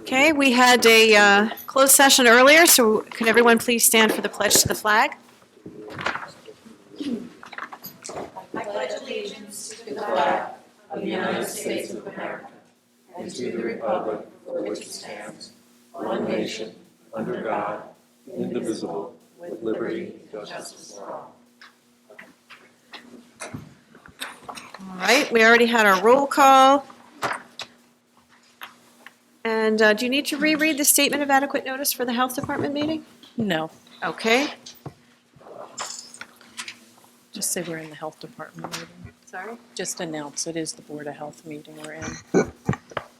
Okay, we had a closed session earlier, so could everyone please stand for the pledge to the flag? I pledge allegiance to the flag of the United States of America and to the republic for which it stands, one nation, under God, indivisible, with liberty and justice for all. All right, we already had our roll call. And do you need to reread the statement of adequate notice for the Health Department meeting? No, Okay, just say we're in the health department meeting. sorry. Just announce it is the Board of Health meeting we're in.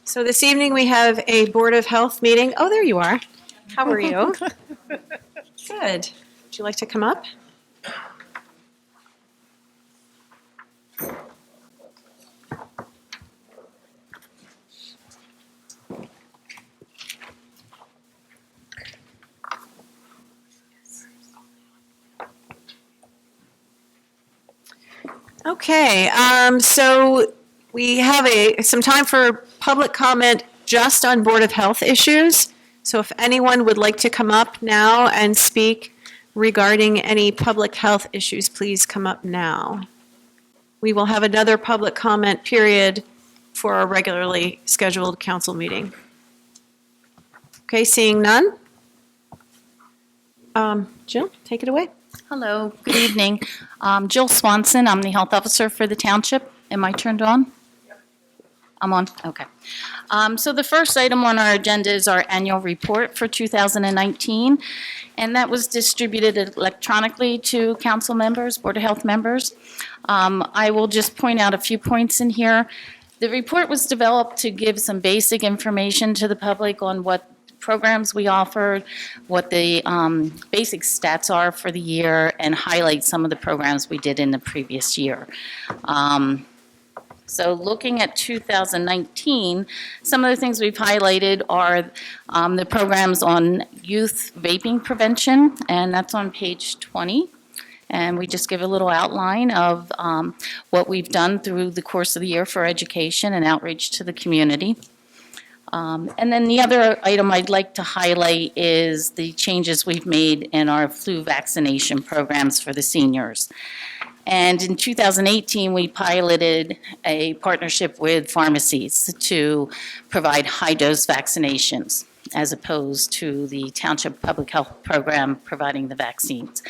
So this evening, we have a Board of Health meeting. Oh, there you are. How are you? Good. Would you like to come up? Okay, so we have some time for public comment just on Board of Health issues. So if anyone would like to come up now and speak regarding any public health issues, please come up now. We will have another public comment period for our regularly scheduled council meeting. Okay, seeing none? Jill, take it away. Hello, good evening. Jill Swanson, I'm the health officer for the township. Am I turned on? I'm on, okay. So the first item on our agenda is our annual report for 2019, and that was distributed electronically to council members, Board of Health members. I will just point out a few points in here. The report was developed to give some basic information to the public on what programs we offered, what the basic stats are for the year, and highlight some of the programs we did in the previous year. So looking at 2019, some of the things we've highlighted are the programs on youth vaping prevention, and that's on page 20. And we just give a little outline of what we've done through the course of the year for education and outreach to the community. And then the other item I'd like to highlight is the changes we've made in our flu vaccination programs for the seniors. And in 2018, we piloted a partnership with pharmacies to provide high-dose vaccinations, as opposed to the Township Public Health Program providing the vaccines.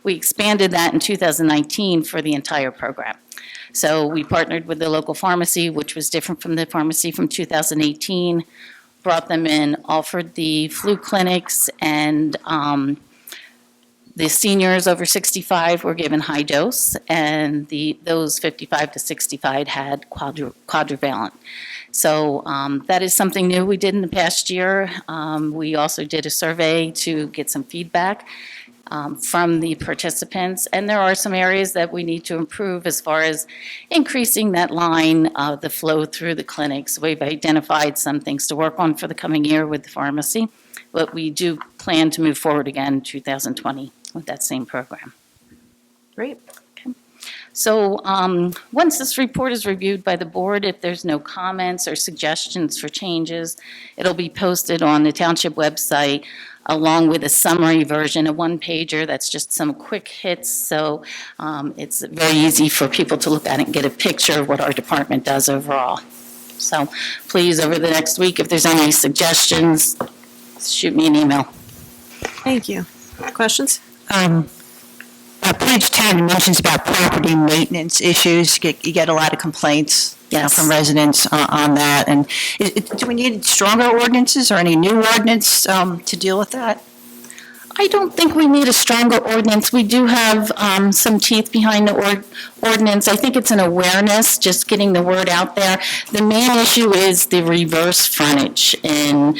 We expanded that in 2019 for the entire program. So we partnered with the local pharmacy, which was different from the pharmacy from 2018, brought them in, offered the flu clinics, and the seniors over 65 were given high dose, and those 55 to 65 had quadrivalent. So that is something new we did in the past year. We also did a survey to get some feedback from the participants, and there are some areas that we need to improve as far as increasing that line of the flow through the clinics. We've identified some things to work on for the coming year with the pharmacy, but we do plan to move forward again in 2020 with that same program. Great. So once this report is reviewed by the board, if there's no comments or suggestions for changes, it'll be posted on the township website along with a summary version, a one-pager that's just some quick hits. So it's very easy for people to look at it and get a picture of what our department does overall. So please, over the next week, if there's any suggestions, shoot me an email. Thank you. Questions? Page 10 mentions about property maintenance issues. You get a lot of complaints Yes. from residents on that. And do we need stronger ordinances or any new ordinance to deal with that? I don't think we need a stronger ordinance. We do have some teeth behind the ordinance. I think it's an awareness, just getting the word out there. The main issue is the reverse frontage. In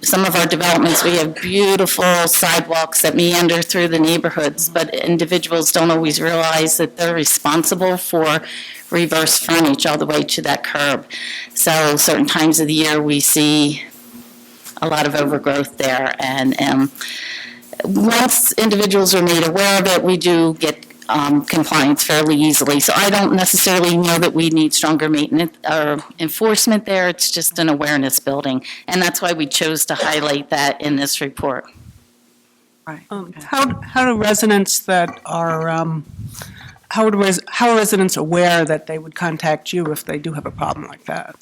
some of our developments, we have beautiful sidewalks that meander through the neighborhoods, but individuals don't always realize that they're responsible for reverse frontage all the way to that curb. So certain times of the year, we see a lot of overgrowth there, and once individuals are made aware of it, we do get compliance fairly easily. So I don't necessarily know that we need stronger maintenance or enforcement there. It's just an awareness building. And that's why we chose to highlight that in this report. Right. How do residents that are, how are residents aware that they would contact you if they do have a problem like that?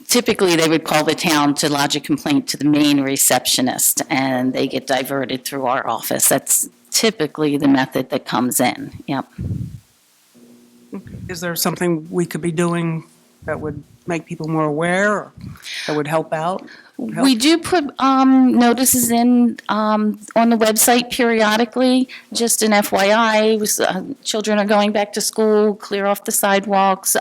Typically, they would call the town to lodge a complaint to the main receptionist, and they get diverted through our office. That's typically the method that comes in. Yep. Is there something we could be doing that would make people more aware, or that would help out? We do put notices in on the website periodically, just an FYI, children are going back to school, clear off the sidewalks.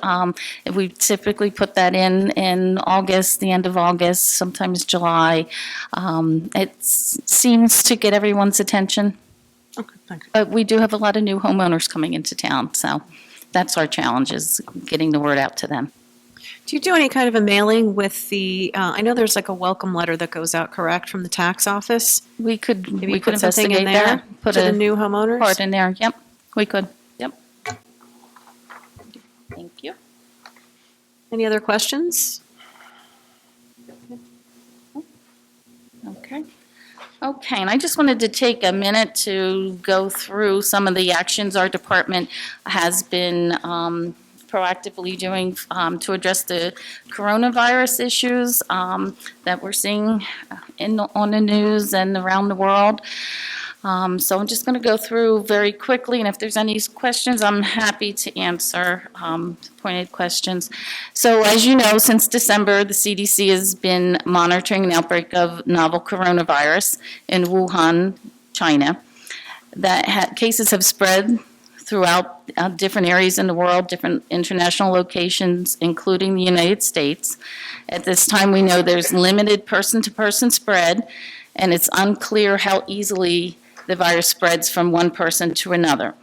We typically put that in August, the end of August, sometimes July. It seems to get everyone's attention, Okay, thank you. but we do have a lot of new homeowners coming into town, so that's our challenge, is getting the word out to them. Do you do any kind of a mailing with the, I know there's like a welcome letter that goes out, correct, from the tax office? We could Maybe put something in investigate there that. Put to the a new homeowners? part in there, yep, we could, yep. Thank you. Any other questions? Okay. Okay, and I just wanted to take a minute to go through some of the actions our department has been proactively doing to address the coronavirus issues that we're seeing on the news and around the world. So I'm just going to go through very quickly, and if there's any questions, I'm happy to answer pointed questions. So as you know, since December, the CDC has been monitoring an outbreak of novel coronavirus in Wuhan, China. Cases have spread throughout different areas in the world, different international locations, including the United States. At this time, we know there's limited person-to-person spread, and it's unclear how easily the virus spreads from one person to another.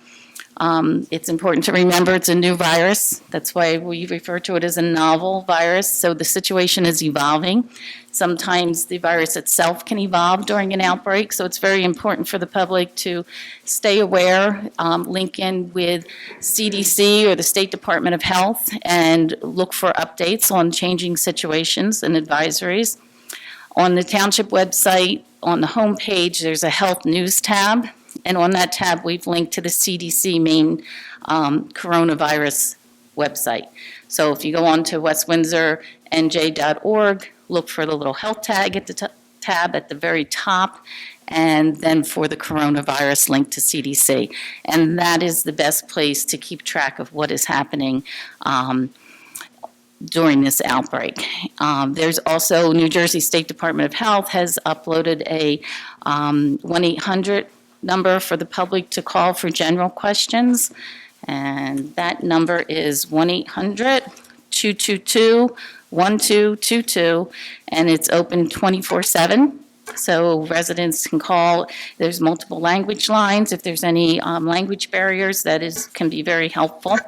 It's important to remember it's a new virus. That's why we refer to it as a novel virus. So the situation is evolving. Sometimes the virus itself can evolve during an outbreak, so it's very important for the public to stay aware, link in with CDC or the State Department of Health, and look for updates on changing situations and advisories. On the Township website, on the home page, there's a Health News tab, and on that tab, we've linked to the CDC main coronavirus website. So if you go on to westwindsornj.org, look for the little health tag at the tab at the very top, and then for the coronavirus link to CDC. And that is the best place to keep track of what is happening during this outbreak. There's also New Jersey State Department of Health has uploaded a 1-800 number for the public to call for general questions. And that number is 1-800-222-1222, and it's open 24/7. So residents can call. There's multiple language lines. If there's any language barriers, that can be very helpful.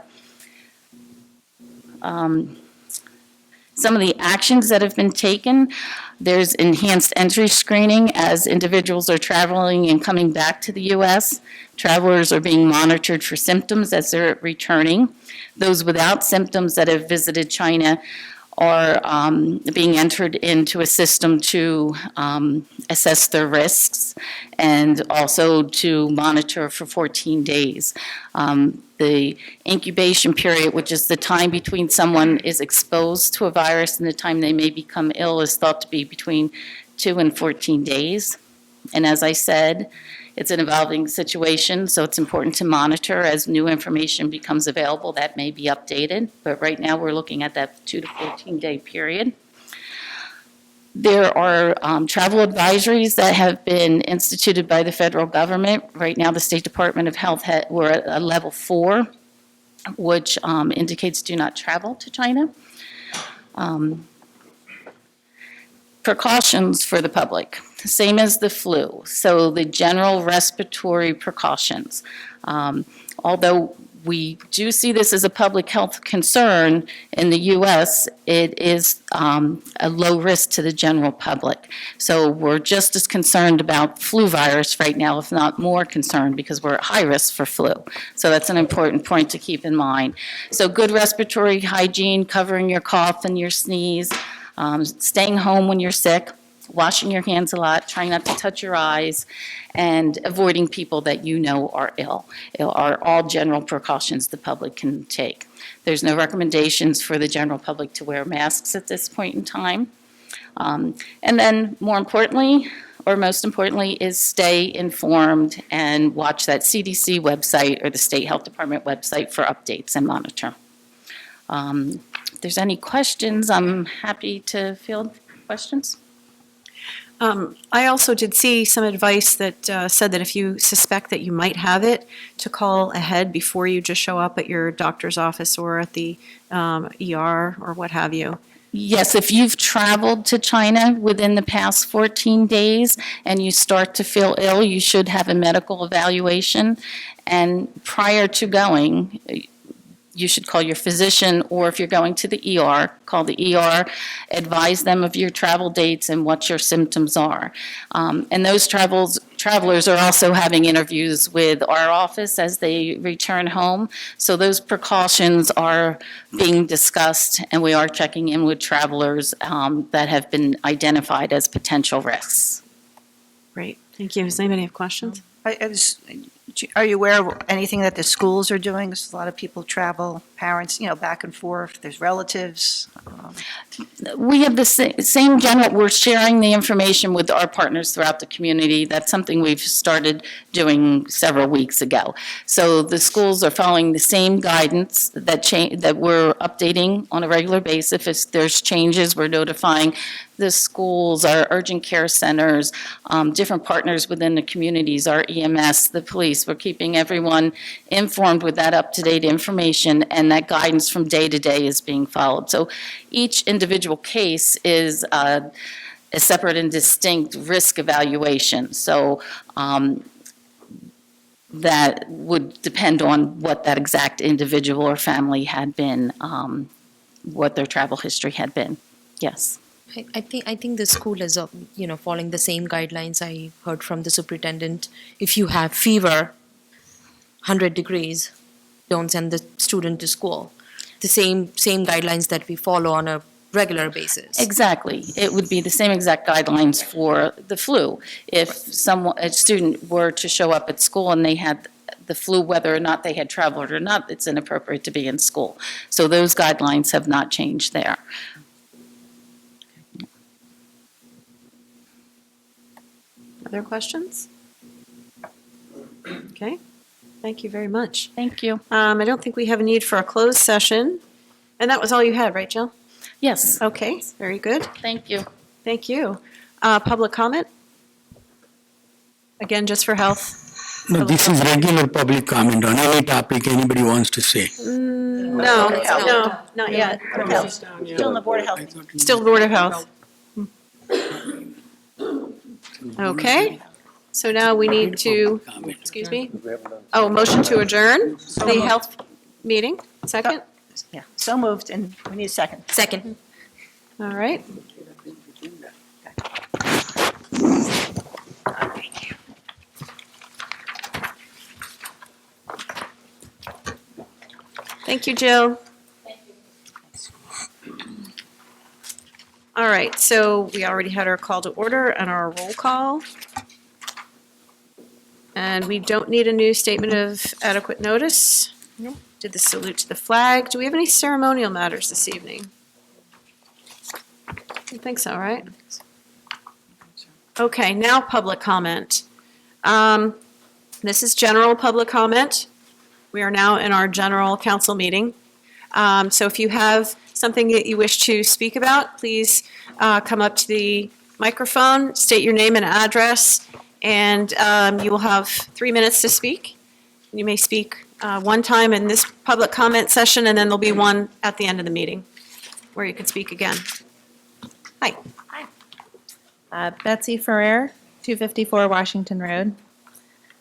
Some of the actions that have been taken, there's enhanced entry screening as individuals are traveling and coming back to the U.S. Travelers are being monitored for symptoms as they're returning. Those without symptoms that have visited China are being entered into a system to assess their risks and also to monitor for 14 days. The incubation period, which is the time between someone is exposed to a virus and the time they may become ill, is thought to be between 2 and 14 days. And as I said, it's an evolving situation, so it's important to monitor as new information becomes available. That may be updated, but right now we're looking at that 2 to 14-day period. There are travel advisories that have been instituted by the federal government. Right now, the State Department of Health, we're at a level 4, which indicates do not travel to China. Precautions for the public, same as the flu. So the general respiratory precautions. Although we do see this as a public health concern in the U.S., it is a low risk to the general public. So we're just as concerned about flu virus right now, if not more concerned, because we're at high risk for flu. So that's an important point to keep in mind. So good respiratory hygiene, covering your cough and your sneeze, staying home when you're sick, washing your hands a lot, trying not to touch your eyes, and avoiding people that you know are ill are all general precautions the public can take. There's no recommendations for the general public to wear masks at this point in time. And then more importantly, or most importantly, is stay informed and watch that CDC website or the State Health Department website for updates and monitor. If there's any questions, I'm happy to field questions. I also did see some advice that said that if you suspect that you might have it, to call ahead before you just show up at your doctor's office or at the ER or what have you. Yes, if you've traveled to China within the past 14 days and you start to feel ill, you should have a medical evaluation. And prior to going, you should call your physician, or if you're going to the ER, call the ER, advise them of your travel dates and what your symptoms are. And those travelers are also having interviews with our office as they return home. So those precautions are being discussed, and we are checking in with travelers that have been identified as potential risks. Great, thank you. Does anybody have questions? Are you aware of anything that the schools are doing? Because a lot of people travel, parents, back and forth, there's relatives. We have the same general, we're sharing the information with our partners throughout the community. That's something we've started doing several weeks ago. So the schools are following the same guidance that we're updating on a regular basis. If there's changes, we're notifying the schools, our urgent care centers, different partners within the communities, our EMS, the police. We're keeping everyone informed with that up-to-date information, and that guidance from day to day is being followed. So each individual case is a separate and distinct risk evaluation. So that would depend on what that exact individual or family had been, what their travel history had been. Yes. I think the school is, following the same guidelines I heard from the superintendent. If you have fever, 100 degrees, don't send the student to school. The same guidelines that we follow on a regular basis. Exactly. It would be the same exact guidelines for the flu. If a student were to show up at school and they had the flu, whether or not they had traveled or not, it's inappropriate to be in school. So those guidelines have not changed there. Other questions? Okay, thank you very much. Thank you. I don't think we have a need for a closed session. And that was all you had, right, Jill? Yes. Okay, very good. Thank you. Thank you. Public comment? Again, just for health? No, this is regular public comment on any topic anybody wants to say. No, not yet. Still in the Board of Health. Still Board of Health. Okay, so now we need to, excuse me? Oh, motion to adjourn the health meeting, second? Yeah, so moved, and we need a second. Second. All right. Thank you, Jill. All right, so we already had our call to order and our roll call. And we don't need a new statement of adequate notice. Did the salute to the flag. Do we have any ceremonial matters this evening? I don't think so, right? Okay, now public comment. This is general public comment. We are now in our general council meeting. So if you have something that you wish to speak about, please come up to the microphone, state your name and address, and you will have 3 minutes to speak. You may speak one time in this public comment session, and then there'll be one at the end of the meeting where you can speak again. Hi. Betsy Ferrer, 254 Washington Road.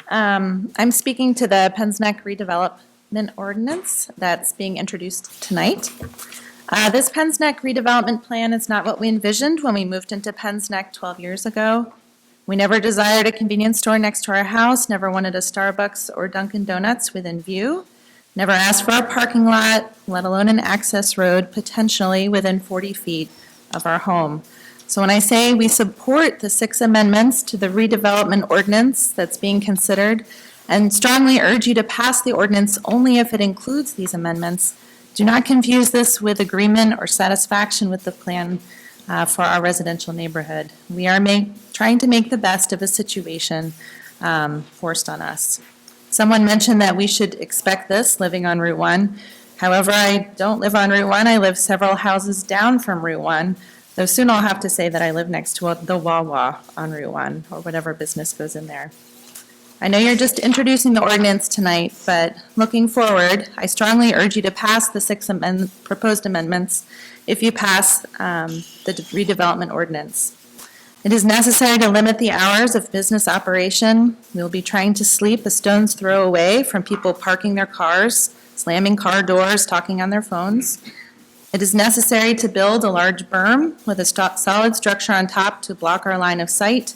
I'm speaking to the Penns Neck redevelopment ordinance that's being introduced tonight. This Penn's Neck redevelopment plan is not what we envisioned when we moved into Penn's Neck 12 years ago. We never desired a convenience store next to our house, never wanted a Starbucks or Dunkin' Donuts within view, never asked for a parking lot, let alone an access road potentially within 40 feet of our home. So when I say we support the 6 amendments to the redevelopment ordinance that's being considered, and strongly urge you to pass the ordinance only if it includes these amendments, do not confuse this with agreement or satisfaction with the plan for our residential neighborhood. We are trying to make the best of a situation forced on us. Someone mentioned that we should expect this living on Route 1. However, I don't live on Route 1. I live several houses down from Route 1, though soon I'll have to say that I live next to the Wawa on Route 1, or whatever business goes in there. I know you're just introducing the ordinance tonight, but looking forward, I strongly urge you to pass the 6 proposed amendments if you pass the redevelopment ordinance. It is necessary to limit the hours of business operation. We'll be trying to sleep a stone's throw away from people parking their cars, slamming car doors, talking on their phones. It is necessary to build a large berm with a solid structure on top to block our line of sight,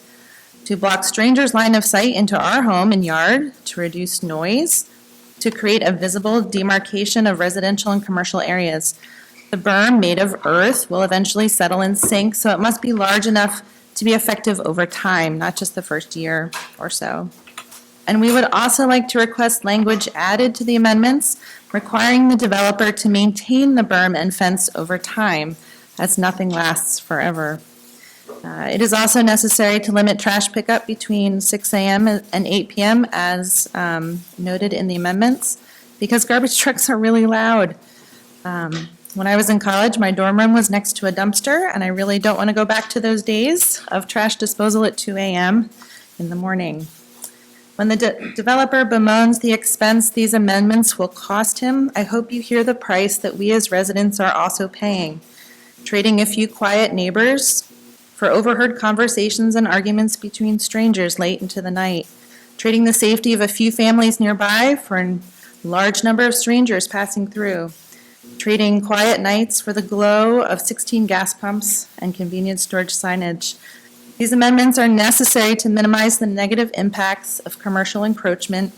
to block strangers' line of sight into our home and yard, to reduce noise, to create a visible demarcation of residential and commercial areas. The berm, made of earth, will eventually settle and sink, so it must be large enough to be effective over time, not just the first year or so. And we would also like to request language added to the amendments requiring the developer to maintain the berm and fence over time, as nothing lasts forever. It is also necessary to limit trash pickup between 6 a.m. and 8 p.m. as noted in the amendments, because garbage trucks are really loud. When I was in college, my dorm room was next to a dumpster, and I really don't want to go back to those days of trash disposal at 2 a.m. in the morning. When the developer bemoans the expense these amendments will cost him, I hope you hear the price that we as residents are also paying. Trading a few quiet neighbors for overheard conversations and arguments between strangers late into the night. Trading the safety of a few families nearby for a large number of strangers passing through. Trading quiet nights for the glow of 16 gas pumps and convenience storage signage. These amendments are necessary to minimize the negative impacts of commercial encroachment,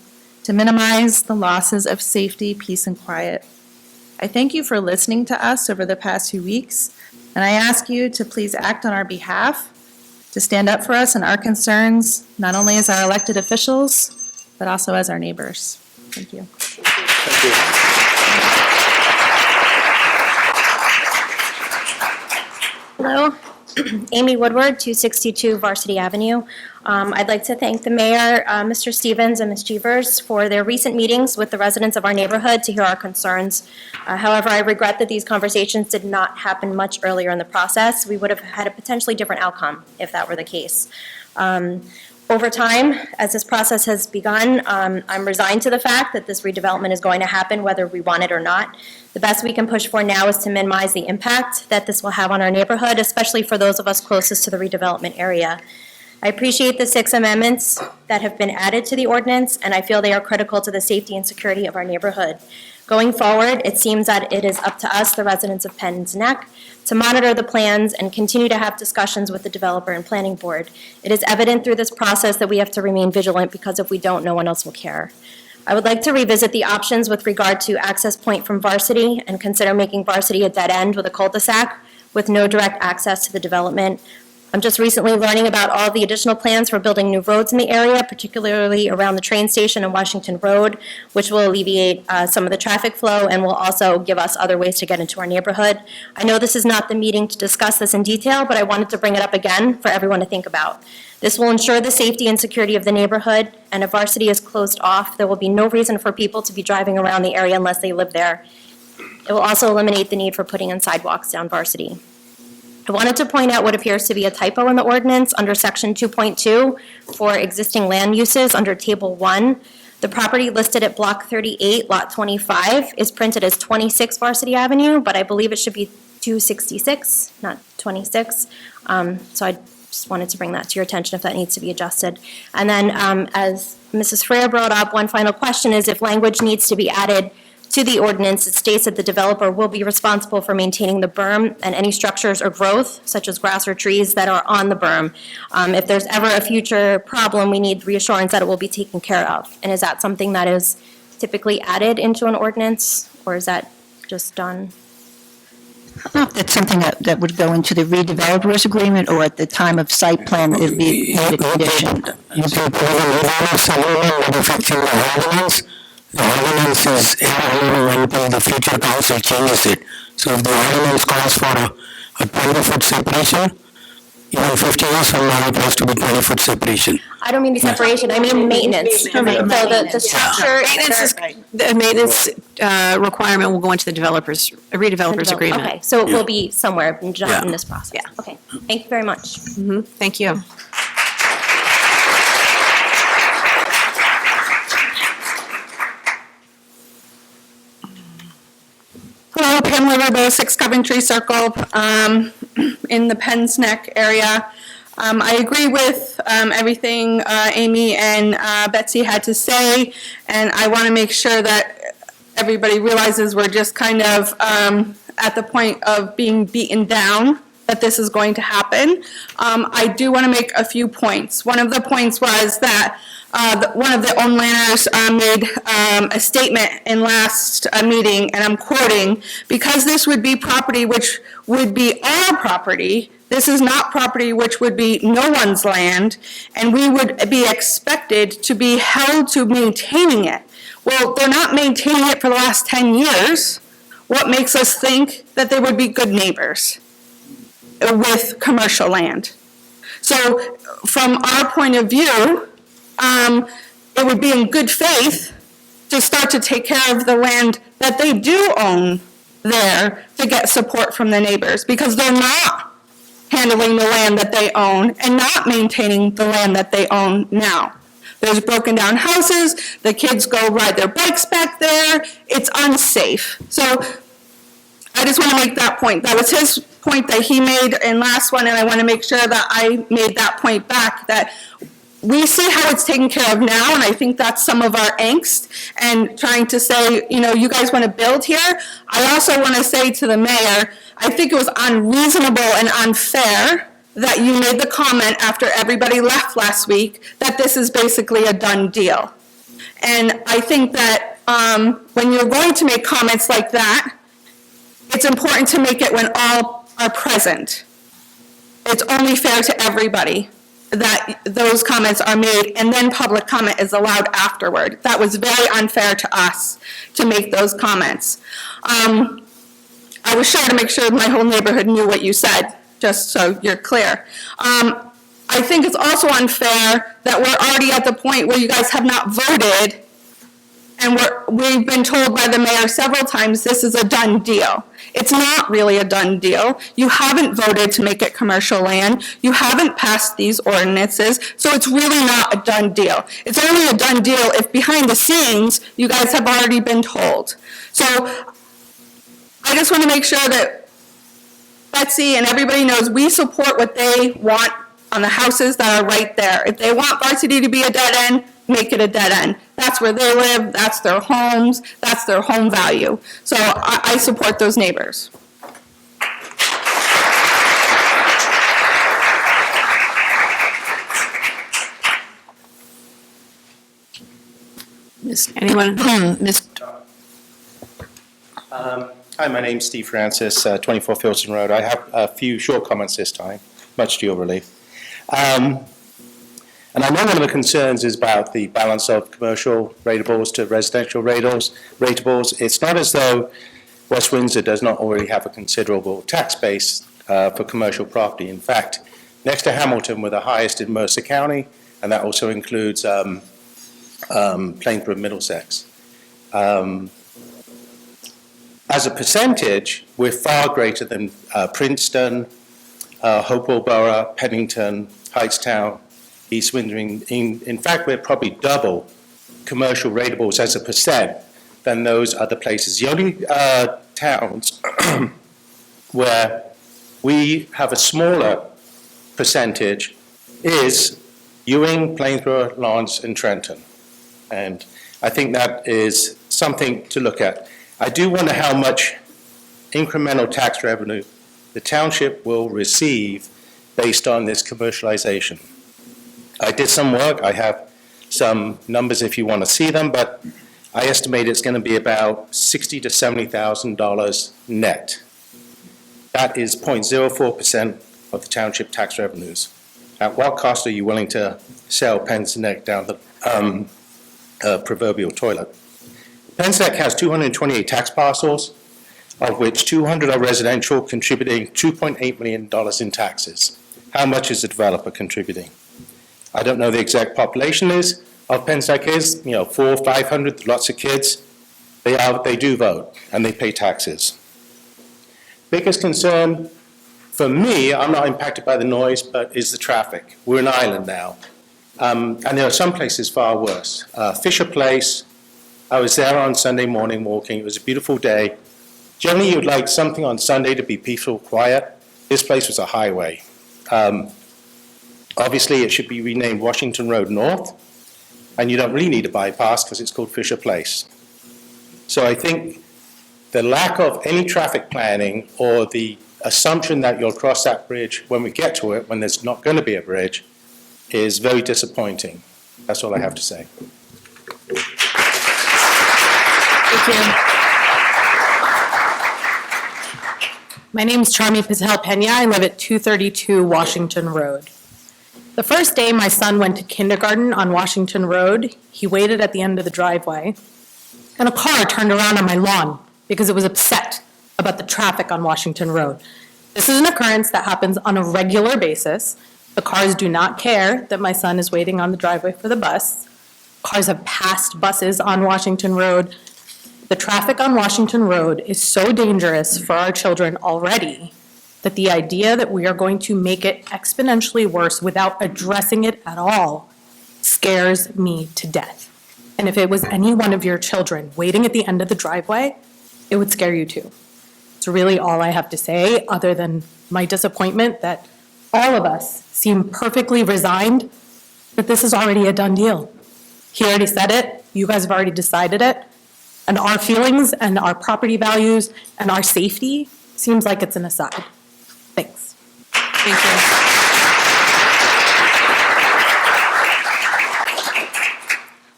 to minimize the losses of safety, peace, and quiet. I thank you for listening to us over the past few weeks, and I ask you to please act on our behalf, to stand up for us and our concerns, not only as our elected officials, but also as our neighbors. Thank you. Hello, Amy Woodward, 262 Varsity Avenue. I'd like to thank the mayor, Mr. Stevens and Ms. Jeevers, for their recent meetings with the residents of our neighborhood to hear our concerns. However, I regret that these conversations did not happen much earlier in the process. We would have had a potentially different outcome if that were the case. Over time, as this process has begun, I'm resigned to the fact that this redevelopment is going to happen whether we want it or not. The best we can push for now is to minimize the impact that this will have on our neighborhood, especially for those of us closest to the redevelopment area. I appreciate the 6 amendments that have been added to the ordinance, and I feel they are critical to the safety and security of our neighborhood. Going forward, it seems that it is up to us, the residents of Penn's Neck, to monitor the plans and continue to have discussions with the developer and planning board. It is evident through this process that we have to remain vigilant, because if we don't, no one else will care. I would like to revisit the options with regard to access point from Varsity and consider making Varsity a dead end with a cul-de-sac with no direct access to the development. I'm just recently learning about all the additional plans for building new roads in the area, particularly around the train station and Washington Road, which will alleviate some of the traffic flow and will also give us other ways to get into our neighborhood. I know this is not the meeting to discuss this in detail, but I wanted to bring it up again for everyone to think about. This will ensure the safety and security of the neighborhood, and if Varsity is closed off, there will be no reason for people to be driving around the area unless they live there. It will also eliminate the need for putting in sidewalks down Varsity. I wanted to point out what appears to be a typo in the ordinance under section 2.2 for existing land uses under table 1. The property listed at block 38, lot 25 is printed as 26 Varsity Avenue, but I believe it should be 266, not 26. So I'd Just wanted to bring that to your attention if that needs to be adjusted. And then, as Mrs. Freya brought up, one final question is if language needs to be added to the ordinance, it states that the developer will be responsible for maintaining the berm and any structures or growth, such as grass or trees, that are on the berm. If there's ever a future problem, we need reassurance that it will be taken care of. And is that something that is typically added into an ordinance, or is that just done? I don't know if that's something that would go into the redevelopers agreement, or at the time of site plan, it would be made a condition. You can put in a ordinance affecting the ordinance. The ordinance is irrelevant until the future council changes it. So if the ordinance calls for a 20-foot separation, even 50 years from now, it has to be 20-foot separation. I don't mean the separation, I mean maintenance. So the structure. The maintenance requirement will go into the redevelopers agreement. Okay, so it will be somewhere, not Yeah. in this process. Yeah. Okay, thank you very much. Thank you. Hello, Pamela Rebo, 6 Coventry Circle, in the Penn's Neck area. I agree with everything Amy and Betsy had to say, and I want to make sure that everybody realizes we're just kind of at the point of being beaten down that this is going to happen. I do want to make a few points. One of the points was that one of the owners made a statement in last meeting, and I'm quoting, because this would be property which would be our property, this is not property which would be no one's land, and we would be expected to be held to maintaining it. Well, they're not maintaining it for the last 10 years. What makes us think that they would be good neighbors with commercial land? So from our point of view, it would be in good faith to start to take care of the land that they do own there to get support from the neighbors, because they're not handling the land that they own and not maintaining the land that they own now. There's broken down houses, the kids go ride their bikes back there, it's unsafe. So I just want to make that point. That was his point that he made in last one, and I want to make sure that I made that point back, that we see how it's taken care of now, and I think that's some of our angst, and trying to say, you know, you guys want to build here. I also want to say to the mayor, I think it was unreasonable and unfair that you made the comment after everybody left last week that this is basically a done deal. And I think that when you're going to make comments like that, it's important to make it when all are present. It's only fair to everybody that those comments are made, and then public comment is allowed afterward. That was very unfair to us to make those comments. I was sure to make sure my whole neighborhood knew what you said, just so you're clear. I think it's also unfair that we're already at the point where you guys have not voted, and we've been told by the mayor several times this is a done deal. It's not really a done deal. You haven't voted to make it commercial land. You haven't passed these ordinances, so it's really not a done deal. It's only a done deal if behind the scenes you guys have already been told. So I just want to make sure that Betsy and everybody knows we support what they want on the houses that are right there. If they want Varsity to be a dead end, make it a dead end. That's where they live, that's their homes, that's their home value. So I support those neighbors. Anyone? Hi, my name's Steve Francis, 24 Filson Road. I have a few short comments this time, much to your relief. And I know one of the concerns is about the balance of commercial ratables to residential ratables. It's not as though West Windsor does not already have a considerable tax base for commercial property. In fact, next to Hamilton, we're the highest in Mercer County, and that also includes Plainford, Middlesex. As a percentage, we're far greater than Princeton, Hopewell Borough, Pennington, Hightstown, East Windsor. In fact, we're probably double commercial ratables as a percent than those other places. The only towns where we have a smaller percentage is Ewing, Plainsboro, Lawrence, and Trenton. And I think that is something to look at. I do wonder how much incremental tax revenue the township will receive based on this commercialization. I did some work. I have some numbers if you want to see them, but I estimate it's going to be about $60,000 to $70,000 net. That is 0.04% of the township tax revenues. At what cost are you willing to sell Penn's Neck down the proverbial toilet? Penn's Neck has 228 tax parcels, of which 200 are residential, contributing $2.8 million in taxes. How much is the developer contributing? I don't know the exact population is of Penn's Neck is, 400, 500, lots of kids. They do vote and they pay taxes. Biggest concern for me, I'm not impacted by the noise, but is the traffic. We're an island now. And there are some places far worse. Fisher Place, I was there on Sunday morning walking. It was a beautiful day. Generally, you'd like something on Sunday to be peaceful, quiet. This place was a highway. Obviously, it should be renamed Washington Road North, and you don't really need a bypass because it's called Fisher Place. So I think the lack of any traffic planning or the assumption that you'll cross that bridge when we get to it, when there's not going to be a bridge, is very disappointing. That's all I have to say. Thank you. My name is Charmy Patel Pena. I live at 232 Washington Road. The first day my son went to kindergarten on Washington Road, he waited at the end of the driveway, and a car turned around on my lawn because it was upset about the traffic on Washington Road. This is an occurrence that happens on a regular basis. The cars do not care that my son is waiting on the driveway for the bus. Cars have passed buses on Washington Road. The traffic on Washington Road is so dangerous for our children already that the idea that we are going to make it exponentially worse without addressing it at all scares me to death. And if it was any one of your children waiting at the end of the driveway, it would scare you too. It's really all I have to say, other than my disappointment that all of us seem perfectly resigned that this is already a done deal. He already said it, you guys have already decided it, and our feelings and our property values and our safety seems like it's an aside. Thanks. Thank you.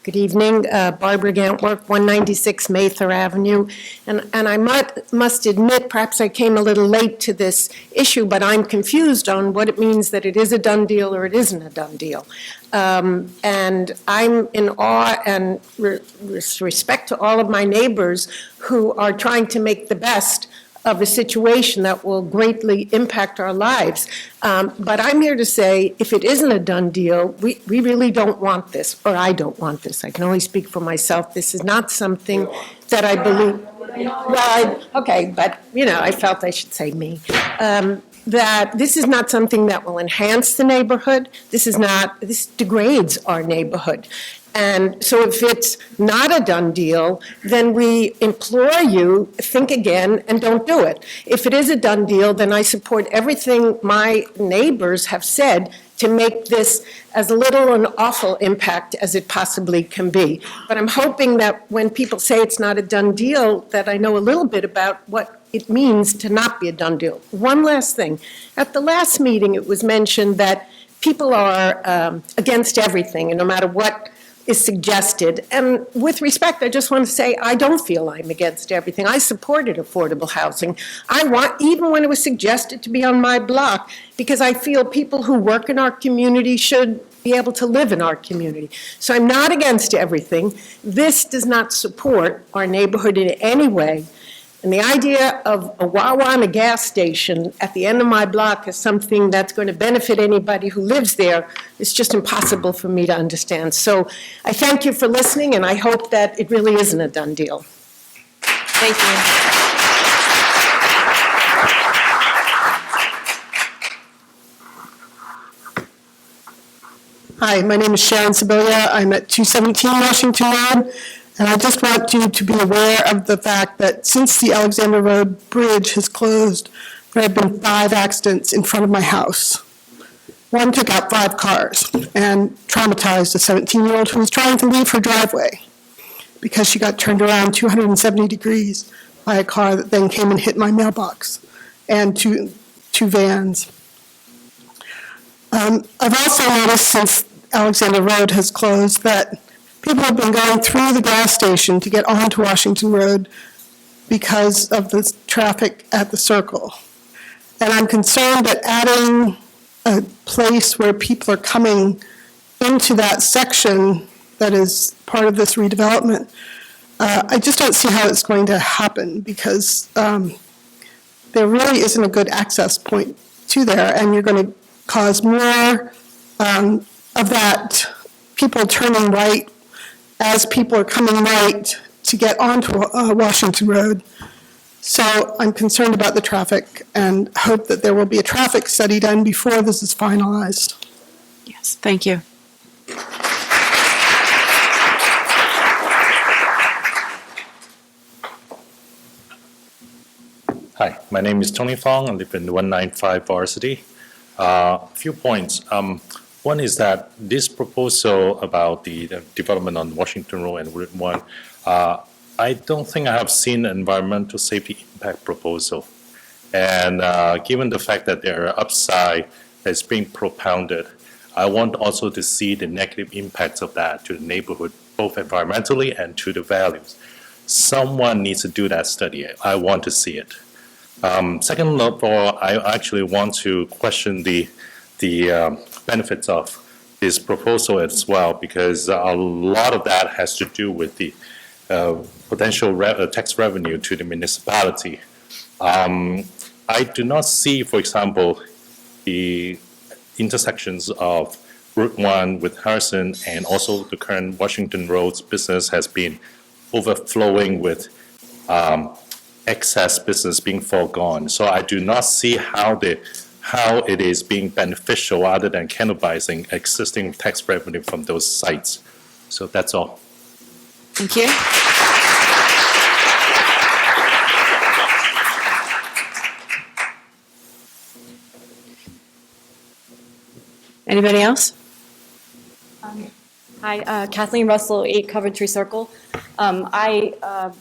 Good evening, Barbara Gantworth, 196 Mather Avenue. And I must admit, perhaps I came a little late to this issue, but I'm confused on what it means that it is a done deal or it isn't a done deal. And I'm in awe and with respect to all of my neighbors who are trying to make the best of a situation that will greatly impact our lives. But I'm here to say, if it isn't a done deal, we really don't want this, or I don't want this. I can only speak for myself. This is not something that I believe, okay, but, I felt I should say me. That this is not something that will enhance the neighborhood. This degrades our neighborhood. And so if it's not a done deal, then we implore you, think again and don't do it. If it is a done deal, then I support everything my neighbors have said to make this as little an awful impact as it possibly can be. But I'm hoping that when people say it's not a done deal, that I know a little bit about what it means to not be a done deal. One last thing. At the last meeting, it was mentioned that people are against everything, and no matter what is suggested. And with respect, I just want to say, I don't feel I'm against everything. I supported affordable housing. Even when it was suggested to be on my block, because I feel people who work in our community should be able to live in our community. So I'm not against everything. This does not support our neighborhood in any way. And the idea of a Wawa and a gas station at the end of my block is something that's going to benefit anybody who lives there. It's just impossible for me to understand. So I thank you for listening, and I hope that it really isn't a done deal. Thank you. Hi, my name is Sharon Sibilia. I'm at 217 Washington Road. And I just want you to be aware of the fact that since the Alexander Road Bridge has closed, there have been 5 accidents in front of my house. One took out 5 cars and traumatized a 17-year-old who was trying to leave her driveway because she got turned around 270 degrees by a car that then came and hit my mailbox and two vans. I've also noticed since Alexander Road has closed that people have been going through the gas station to get onto Washington Road because of the traffic at the circle. And I'm concerned that adding a place where people are coming into that section that is part of this redevelopment, I just don't see how it's going to happen because there really isn't a good access point to there, and you're going to cause more of that people turning right as people are coming right to get onto Washington Road. So I'm concerned about the traffic and hope that there will be a traffic study done before this is finalized. Yes, thank you. Hi, my name is Tony Fong. I live in 195 Varsity. A few points. One is that this proposal about the development on Washington Road and Route 1, I don't think I have seen an environmental safety impact proposal. And given the fact that there are upside that's being propounded, I want also to see the negative impacts of that to the neighborhood, both environmentally and to the values. Someone needs to do that study. I want to see it. Second of all, I actually want to question the benefits of this proposal as well, because a lot of that has to do with the potential tax revenue to the municipality. I do not see, for example, the intersections of Route 1 with Harrison and also the current Washington Road's business has been overflowing with excess business being foregone. So I do not see how it is being beneficial other than cannibalizing existing tax revenue from those sites. So that's all. Thank you. Anybody else? Hi, Kathleen Russell, 8 Coventry Circle. I'm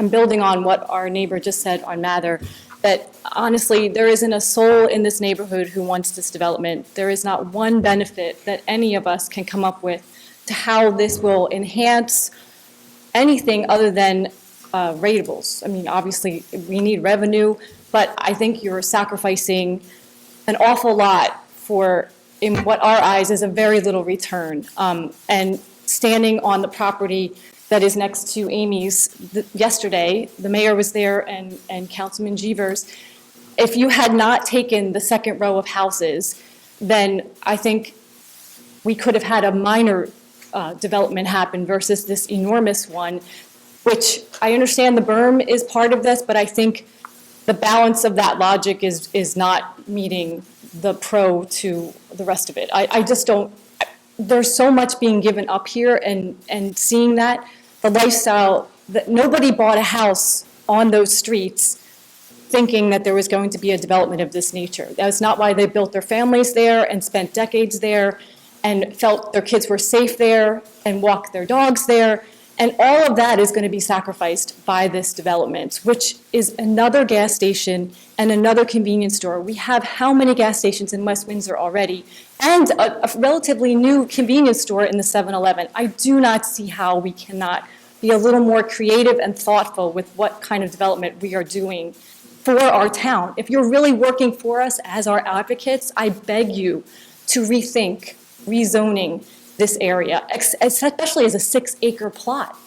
building on what our neighbor just said on Mather, that honestly, there isn't a soul in this neighborhood who wants this development. There is not one benefit that any of us can come up with to how this will enhance anything other than ratables. I mean, obviously, we need revenue, but I think you're sacrificing an awful lot for, in what our eyes is a very little return. And standing on the property that is next to Amy's, yesterday, the mayor was there and Councilman Jeevers. If you had not taken the second row of houses, then I think we could have had a minor development happen versus this enormous one, which I understand the berm is part of this, but I think the balance of that logic is not meeting the pro to the rest of it. I just don't, there's so much being given up here, and seeing that, the lifestyle, that nobody bought a house on those streets thinking that there was going to be a development of this nature. That's not why they built their families there and spent decades there and felt their kids were safe there and walked their dogs there. And all of that is going to be sacrificed by this development, which is another gas station and another convenience store. We have how many gas stations in West Windsor already, and a relatively new convenience store in the 7-Eleven. I do not see how we cannot be a little more creative and thoughtful with what kind of development we are doing for our town. If you're really working for us as our advocates, I beg you to rethink rezoning this area, especially as a 6-acre plot.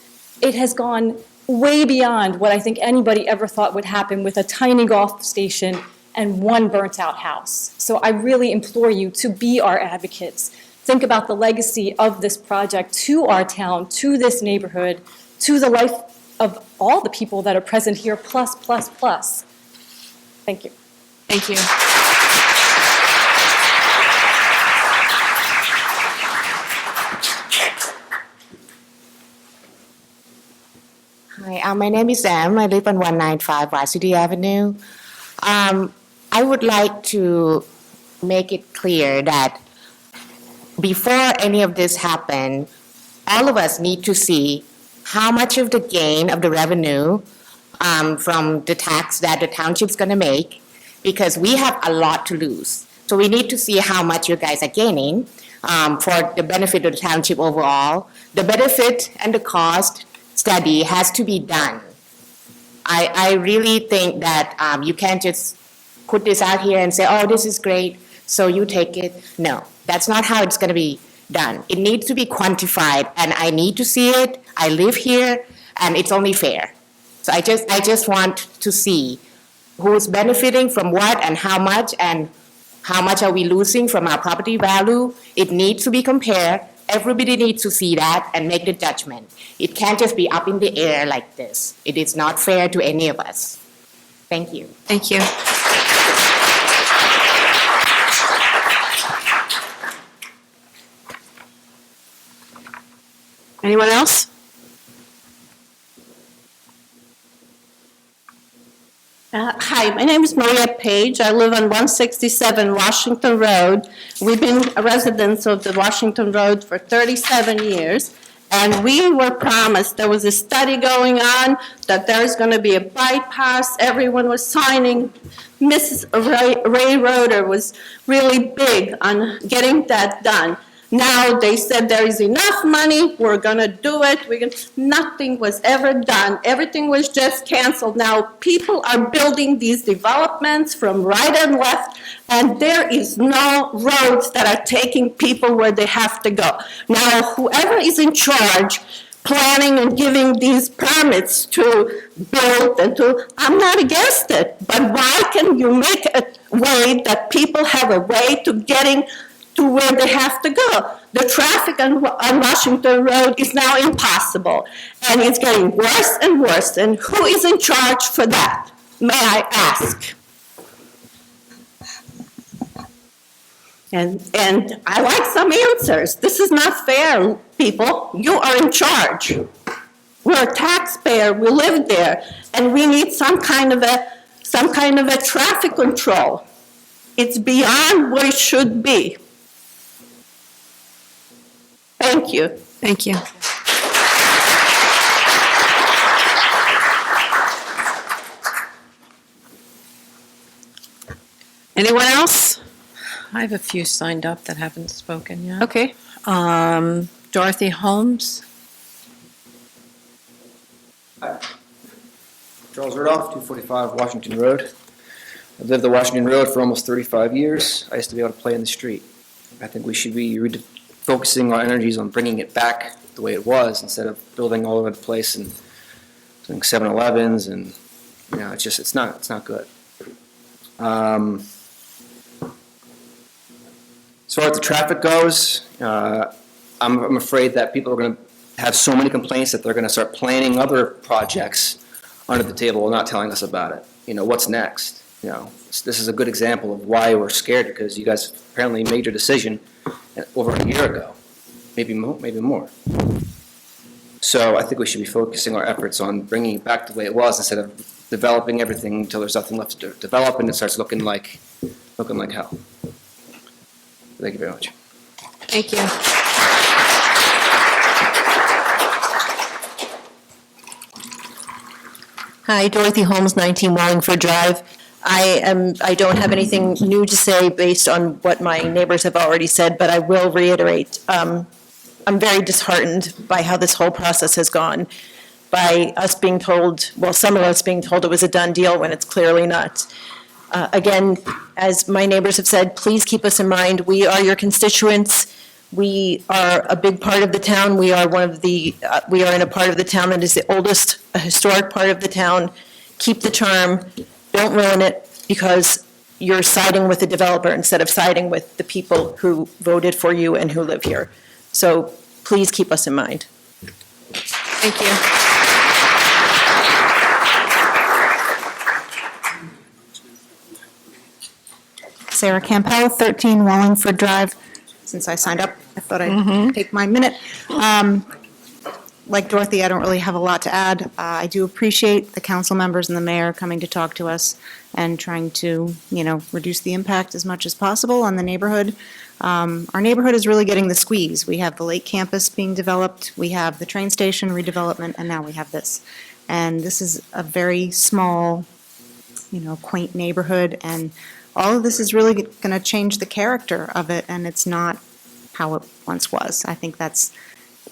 It has gone way beyond what I think anybody ever thought would happen with a tiny golf station and one burnt-out house. So I really implore you to be our advocates. Think about the legacy of this project to our town, to this neighborhood, to the life of all the people that are present here, plus, plus, plus. Thank you. Thank you. Hi, my name is Sam. I live on 195 Varsity Avenue. I would like to make it clear that before any of this happened, all of us need to see how much of the gain of the revenue from the tax that the township's going to make, because we have a lot to lose. So we need to see how much you guys are gaining for the benefit of the township overall. The benefit and the cost study has to be done. I really think that you can't just put this out here and say, oh, this is great, so you take it. No, that's not how it's going to be done. It needs to be quantified, and I need to see it. I live here, and it's only fair. So I just want to see who's benefiting from what and how much are we losing from our property value. It needs to be compared. Everybody needs to see that and make the judgment. It can't just be up in the air like this. It is not fair to any of us. Thank you. Thank you. Anyone else? Hi, my name is Maria Page. I live on 167 Washington Road. We've been residents of the Washington Road for 37 years, and we were promised, there was a study going on, that there's going to be a bypass. Everyone was signing. Mrs. Ray Roeder was really big on getting that done. Now they said there is enough money, we're going to do it. Nothing was ever done. Everything was just canceled. Now people are building these developments from right and left, and there is no roads that are taking people where they have to go. Now whoever is in charge, planning and giving these permits to build and to, I'm not against it, but why can you make a way that people have a way to getting to where they have to go? The traffic on Washington Road is now impossible, and it's getting worse and worse. And who is in charge for that, may I ask? And I like some answers. This is not fair, people. You are in charge. We're a taxpayer. We live there, and we need some kind of a traffic control. It's beyond what it should be. Thank you. Thank you. Anyone else? I have a few signed up that haven't spoken yet. Okay. Dorothy Holmes. Charles Rudolph, 245 Washington Road. I've lived the Washington Road for almost 35 years. I used to be able to play in the street. I think we should be focusing our energies on bringing it back the way it was instead of building all over the place and doing 7-Elevens, and it's not good. As far as the traffic goes, I'm afraid that people are going to have so many complaints that they're going to start planning other projects under the table and not telling us about it. What's next? This is a good example of why we're scared, because you guys apparently made your decision over a year ago, maybe more. So I think we should be focusing our efforts on bringing it back the way it was instead of developing everything until there's nothing left to develop and it starts looking like hell. Thank you very much. Thank you. Hi, Dorothy Holmes, 19 Wallingford Drive. I don't have anything new to say based on what my neighbors have already said, but I will reiterate. I'm very disheartened by how this whole process has gone, by us being told, well, some of us being told it was a done deal when it's clearly not. Again, as my neighbors have said, please keep us in mind. We are your constituents. We are a big part of the town. We are we are in a part of the town that is the oldest, a historic part of the town. Keep the charm. Don't ruin it because you're siding with the developer instead of siding with the people who voted for you and who live here. So please keep us in mind. Thank you. Sarah Campbell, 13 Wallingford Drive. Since I signed up, I thought I'd take my minute. like Dorothy, I don't really have a lot to add. I do appreciate the council members and the mayor coming to talk to us and trying to, reduce the impact as much as possible on the neighborhood. Our neighborhood is really getting the squeeze. We have the Lake Campus being developed, we have the train station redevelopment, and now we have this. And this is a very small, quaint neighborhood, and all of this is really going to change the character of it, and it's not how it once was. I think that's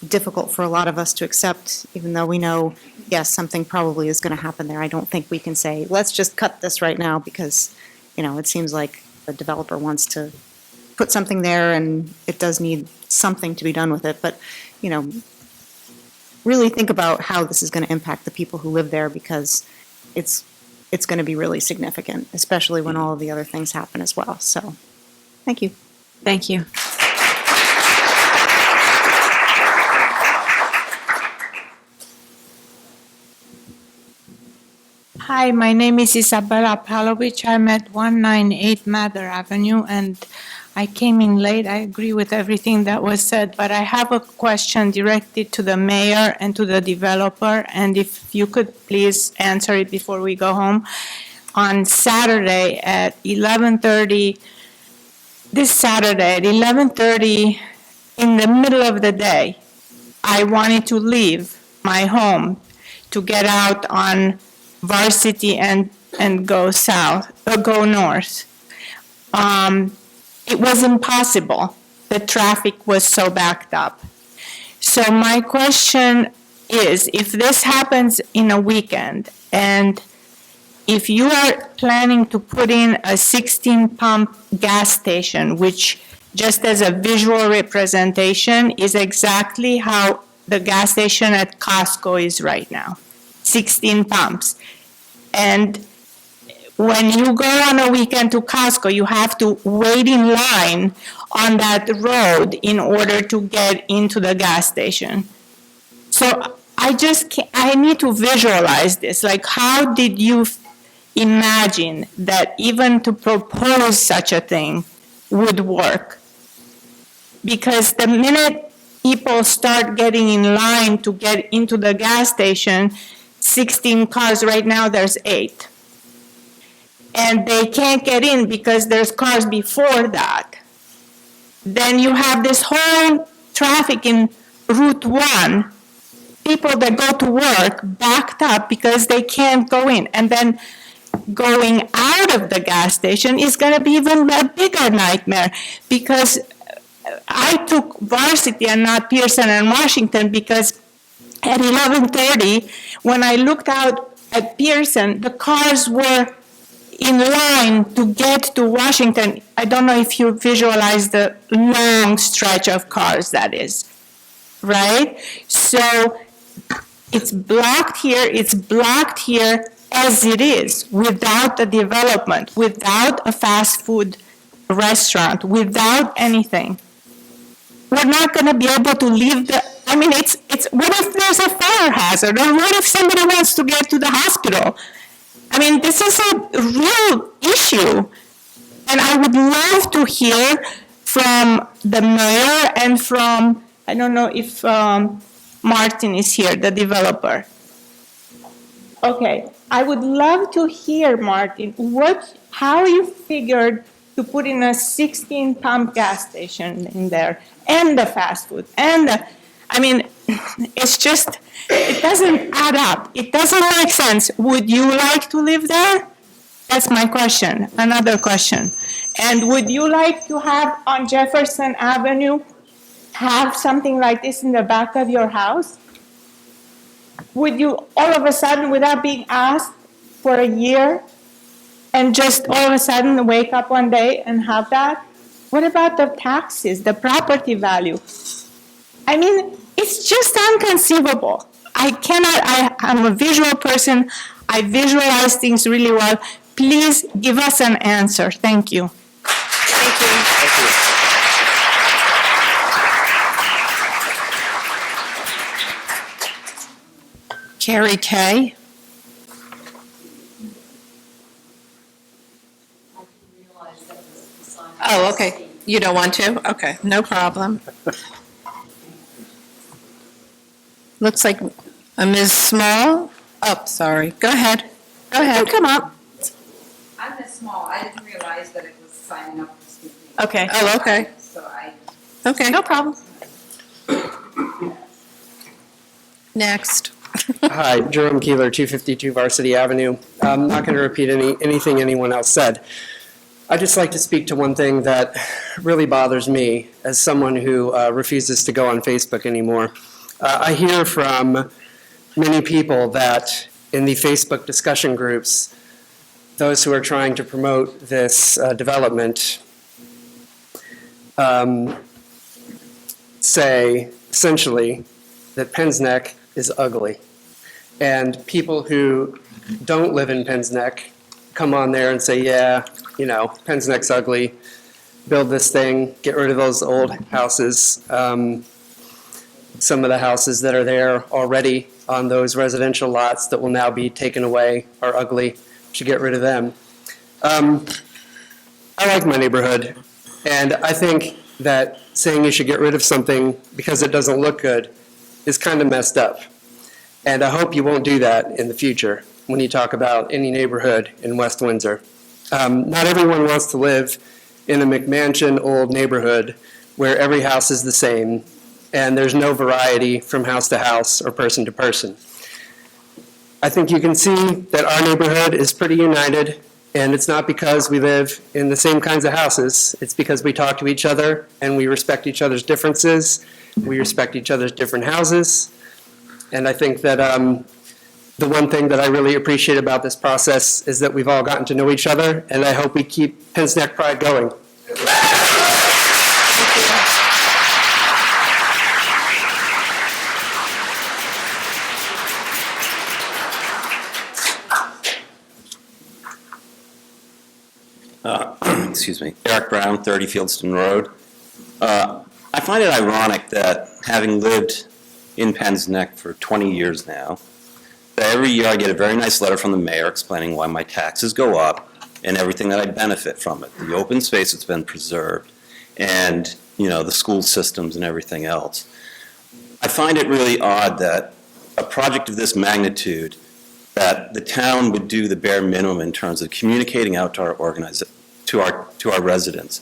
difficult for a lot of us to accept, even though we know, yes, something probably is going to happen there. I don't think we can say, let's just cut this right now, because, it seems like the developer wants to put something there, and it does need something to be done with it. But, really think about how this is going to impact the people who live there, because it's going to be really significant, especially when all of the other things happen as well. So, thank you. Thank you. Hi, my name is Isabella Palovich. I'm at 198 Mather Avenue, and I came in late. I agree with everything that was said, but I have a question directed to the mayor and to the developer, and if you could please answer it before we go home. On Saturday at 11:30, this Saturday at 11:30, in the middle of the day, I wanted to leave my home to get out on Varsity and go north. It was impossible. The traffic was so backed up. So my question is, if this happens in a weekend, and if you are planning to put in a 16-pump gas station, which just as a visual representation is exactly how the gas station at Costco is right now, 16 pumps. And when you go on a weekend to Costco, you have to wait in line on that road in order to get into the gas station. So I need to visualize this. Like, how did you imagine that even to propose such a thing would work? Because the minute people start getting in line to get into the gas station, 16 cars, right now there's 8. And they can't get in because there's cars before that. Then you have this whole traffic in Route 1, people that go to work backed up because they can't go in. And then going out of the gas station is going to be even a bigger nightmare, because I took Varsity and not Pearson and Washington, because at 11:30, when I looked out at Pearson, the cars were in line to get to Washington. I don't know if you visualize the long stretch of cars that is, right? So it's blocked here as it is, without the development, without a fast food restaurant, without anything. We're not going to be able to leave what if there's a fire hazard, or what if somebody wants to get to the hospital? This is a real issue, and I would love to hear from the mayor and from, I don't know if Martin is here, the developer. Okay, I would love to hear, Martin, how you figured to put in a 16-pump gas station in there, and the fast food, and it's just, it doesn't add up. It doesn't make sense. Would you like to live there? That's my question. Another question. And would you like to have on Jefferson Avenue, have something like this in the back of your house? Would you all of a sudden, without being asked for a year, and just all of a sudden wake up one day and have that? What about the taxes, the property value? It's just inconceivable. I'm a visual person. I visualize things really well. Please give us an answer. Thank you. Thank you. Carrie Kay. Oh, okay. You don't want to? Okay, no problem. looks like Ms. Small. Oh, sorry. Go ahead. Go ahead. Come up. I'm Miss Small. I didn't realize that it was signing up for speaking. Okay. Oh, okay. So I. Okay. No problem. Next. Hi, Jerome Keeler, 252 Varsity Avenue. I'm not going to repeat anything anyone else said. I'd just like to speak to one thing that really bothers me as someone who refuses to go on Facebook anymore. I hear from many people that in the Facebook discussion groups, those who are trying to promote this development say essentially that Penn's Neck is ugly. And people who don't live in Penn's Neck come on there and say, yeah, you know, Penn's Neck's ugly, build this thing, get rid of those old houses. Some of the houses that are there already on those residential lots that will now be taken away are ugly, should get rid of them. I like my neighborhood, and I think that saying you should get rid of something because it doesn't look good is kind of messed up. And I hope you won't do that in the future when you talk about any neighborhood in West Windsor. Not everyone wants to live in a McMansion old neighborhood where every house is the same and there's no variety from house to house or person to person. I think you can see that our neighborhood is pretty united, and it's not because we live in the same kinds of houses. It's because we talk to each other and we respect each other's differences. We respect each other's different houses. And I think that the one thing that I really appreciate about this process is that we've all gotten to know each other, and I hope we keep Penn's Neck Pride going. Excuse me, Eric Brown, 30 Fieldston Road. I find it ironic that having lived in Penn's Neck for 20 years now, that every year I get a very nice letter from the mayor explaining why my taxes go up and everything that I benefit from it, the open space that's been preserved, and the school systems and everything else. I find it really odd that a project of this magnitude, that the town would do the bare minimum in terms of communicating out to our residents,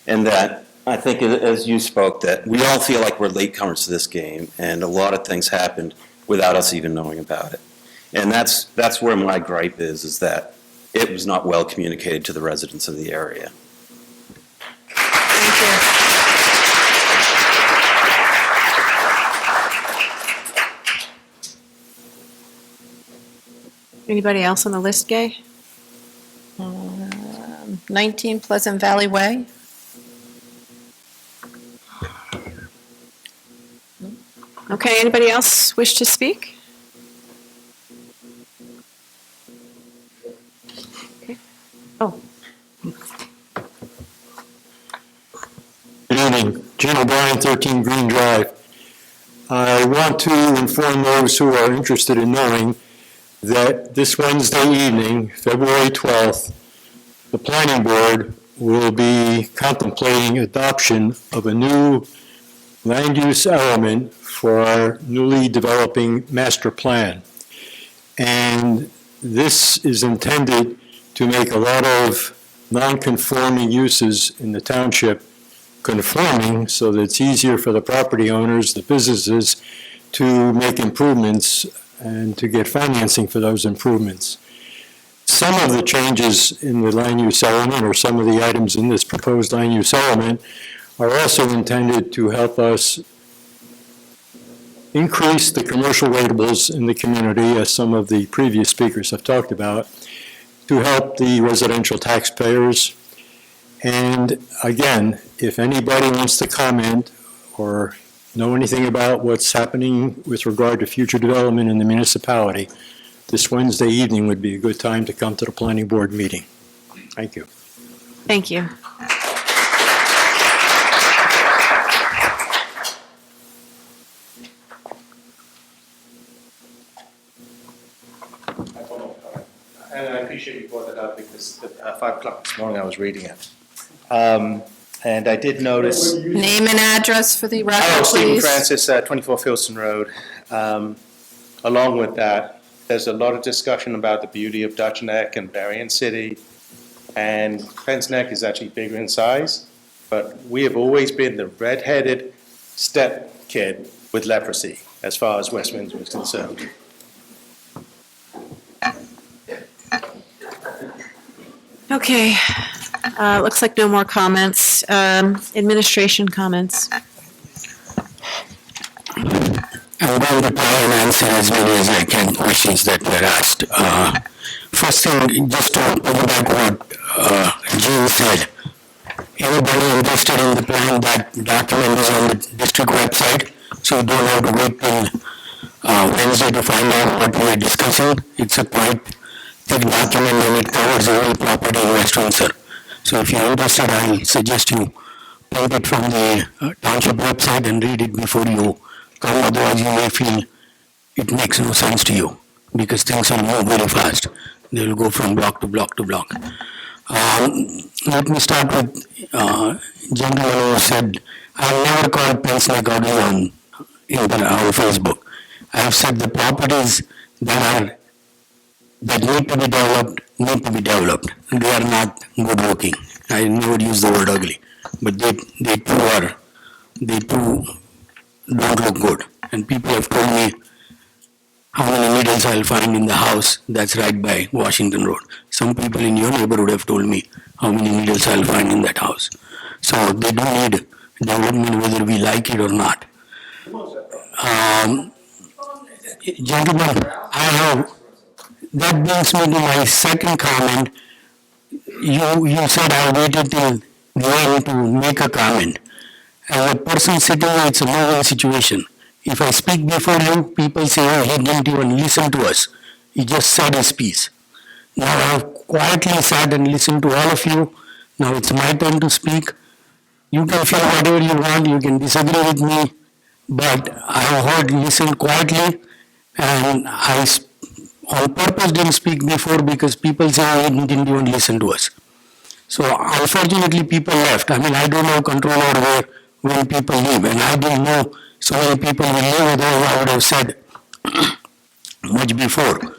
and that I think, as you spoke, that we all feel like we're latecomers to this game, and a lot of things happened without us even knowing about it. And that's where my gripe is that it was not well communicated to the residents of the area. Anybody else on the list, Gay? 19 Pleasant Valley Way. Okay, anybody else wish to speak? Okay. Oh. Good evening, Jim O'Brien, 13 Green Drive. I want to inform those who are interested in knowing that this Wednesday evening, February 12th, the Planning Board will be contemplating adoption of a new land use element for our newly developing master plan. And this is intended to make a lot of non-conforming uses in the township conforming so that it's easier for the property owners, the businesses, to make improvements and to get financing for those improvements. Some of the changes in the land use element, or some of the items in this proposed land use element, are also intended to help us increase the commercial ratables in the community, as some of the previous speakers have talked about, to help the residential taxpayers. And again, if anybody wants to comment or know anything about what's happening with regard to future development in the municipality, this Wednesday evening would be a good time to come to the planning board meeting. Thank you. Thank you. And I appreciate you brought that up because at 5 o'clock this morning I was reading it. And I did notice. Name and address for the record, Hello, Stephen please. Francis, 24 Filson Road. Along with that, there's a lot of discussion about the beauty of Dutch Neck and Berrien City, and Penn's Neck is actually bigger in size, but we have always been the red-headed step kid with leprosy, as far as West Windsor is concerned. Okay, looks like no more comments. Administration comments. I'm going to try and answer as many as I can questions that were asked. First thing, just to piggyback what Jean said, anybody interested in the plan, that document is on the district website, so you don't have to wait till Wednesday to find out what we are discussing. It's a quite thick document and it covers the whole property in West Windsor. So if you're interested, I suggest you print it from the Township website and read it before you come, otherwise you may feel it makes no sense to you, because things will move very fast. They will go from block to block to block. Let me start with gentleman who said, I have never called Penn's Neck out on Facebook. I have said the properties that need to be developed, need to be developed. They are not good looking. I never use the word ugly, but they too don't look good. And people have told me how many needles I'll find in the house that's right by Washington Road. Some people in your neighborhood have told me how many needles I'll find in that house. So they do need development whether we like it or not. Gentlemen, that brings me to my second comment. You said I waited till the end to make a comment. As a person sitting there, it's a no-win situation. If I speak before you, people say, oh, he didn't even listen to us. He just said his piece. Now I have quietly sat and listened to all of you. Now it's my turn to speak. You can feel whatever you want, you can disagree with me, but I have listened quietly, and I on purpose didn't speak before because people say, oh, he didn't even listen to us. So unfortunately people left. I mean, I don't have control over when people leave, and I didn't know so many people will leave, otherwise I would have said much before.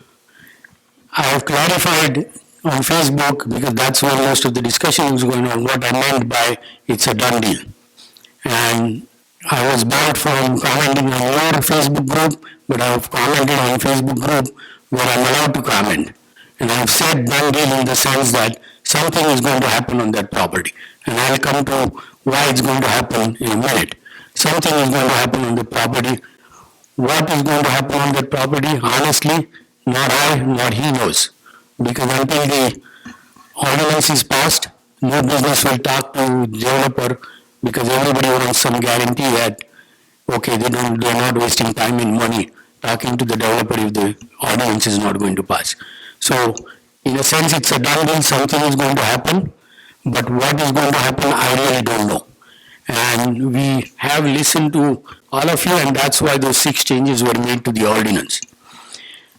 I have clarified on Facebook, because that's where most of the discussion was going on, what I meant by it's a done deal. And I was barred from commenting on your Facebook group, but I have commented on Facebook group where I'm allowed to comment. And I have said done deal in the sense that something is going to happen on that property. And I'll come to why it's going to happen in a minute. Something is going to happen on the property. What is going to happen on that property? Honestly, not I, not he knows. Because until the ordinance is passed, no business will talk to developer, because everybody wants some guarantee that, okay, they're not wasting time and money talking to the developer if the ordinance is not going to pass. So, in a sense, it's a done deal, something is going to happen, but what is going to happen, I really don't know. And we have listened to all of you, and that's why those 6 changes were made to the ordinance.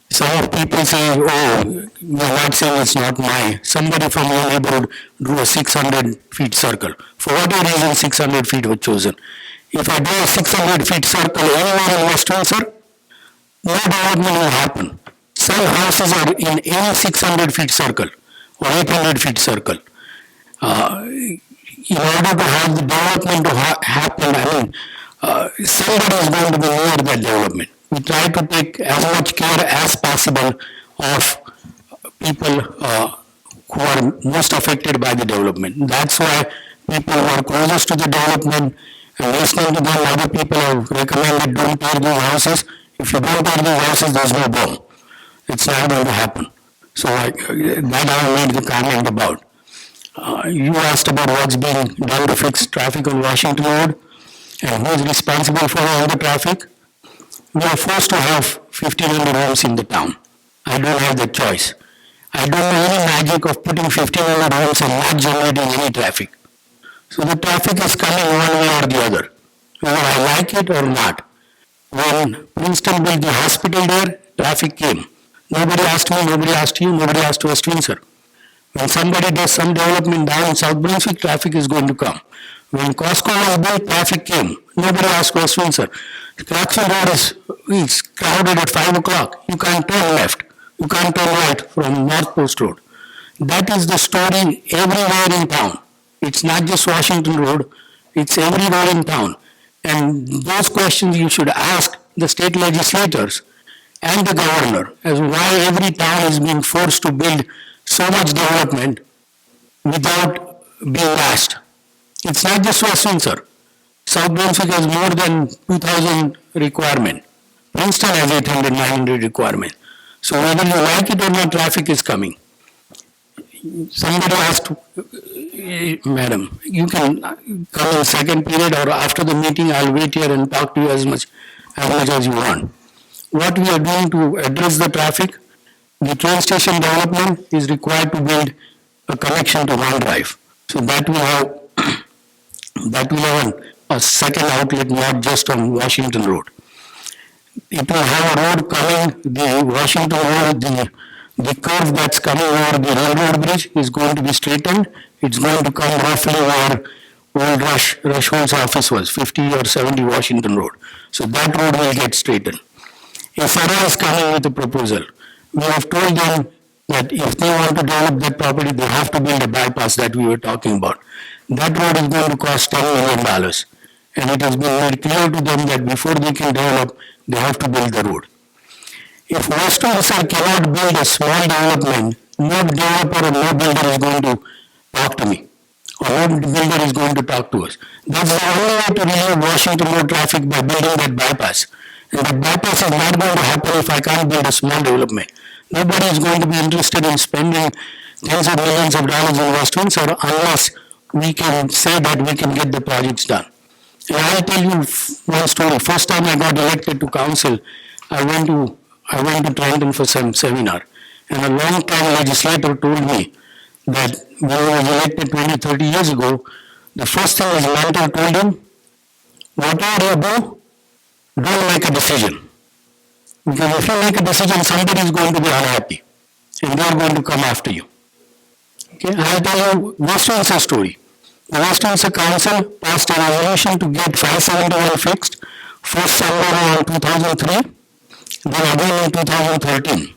Some people say, oh, you're not saying it's not my. Somebody from your neighborhood drew a 600 feet circle. For whatever reason, 600 feet was chosen. If I draw a 600 feet circle anywhere in West Windsor, no development will happen. Some houses are in any 600 feet circle or 800 feet circle. In order to have the development to happen, somebody is going to be near that development. We try to take as much care as possible of people who are most affected by the development. That's why people who are closest to the development, and listening to them, other people have recommended don't tear these houses. If you don't tear these houses, there's no bomb. It's not going to happen. So that I made the comment about. You asked about what's being done to fix traffic on Washington Road and who is responsible for all the traffic. We are forced to have 1,500 homes in the town. I don't have that choice. I don't know any magic of putting 1,500 homes and not generating any traffic. So the traffic is coming one way or the other, whether I like it or not. When Princeton built the hospital there, traffic came. Nobody asked me, nobody asked you, nobody asked West Windsor. When somebody does some development down in South Brunswick, traffic is going to come. When Costco was built, traffic came. Nobody asks West Windsor. Clarksville Road is crowded at 5 o'clock. You can't turn left. You can't turn right from North Post Road. That is the story everywhere in town. It's not just Washington Road, it's everywhere in town. And those questions you should ask the state legislators and the governor as why every town is being forced to build so much development without being asked. It's not just West Windsor. South Brunswick has more than 2,000 requirement. Princeton has 800, 900 requirement. So whether you like it or not, traffic is coming. Somebody asked, Madam, you can come in second period or after the meeting, I'll wait here and talk to you as much as you want. What we are doing to address the traffic, the train station development is required to build a connection to One Drive. So that will have a second outlet, not just on Washington Road. It will have a road coming, the Washington Road, the curve that's coming over the railroad bridge is going to be straightened. It's going to come roughly where old Rush Holt's office was, 50 or 70 Washington Road. So that road will get straightened. SRA is coming with a proposal. We have told them that if they want to develop that property, they have to build a bypass that we were talking about. That road is going to cost $10 million. And it has been made clear to them that before they can develop, they have to build the road. If West Windsor cannot build a small development, no developer or no builder is going to talk to me. Or no builder is going to talk to us. That's the only way to relieve Washington Road traffic, by building that bypass. And that bypass is not going to happen if I can't build a small development. Nobody is going to be interested in spending tens of millions of dollars in West Windsor unless we can say that we can get the projects done. And I'll tell you one story. First time I got elected to council, I went to Trenton for some seminar. And a long-time legislator told me that when I was elected 20, 30 years ago, the first thing his mentor told him, whatever you do, don't make a decision. Because if you make a decision, somebody is going to be unhappy. And they are going to come after you. Okay, I'll tell you West Windsor story. The West Windsor Council passed a resolution to get 571 fixed, first somewhere around 2003, then again in 2013.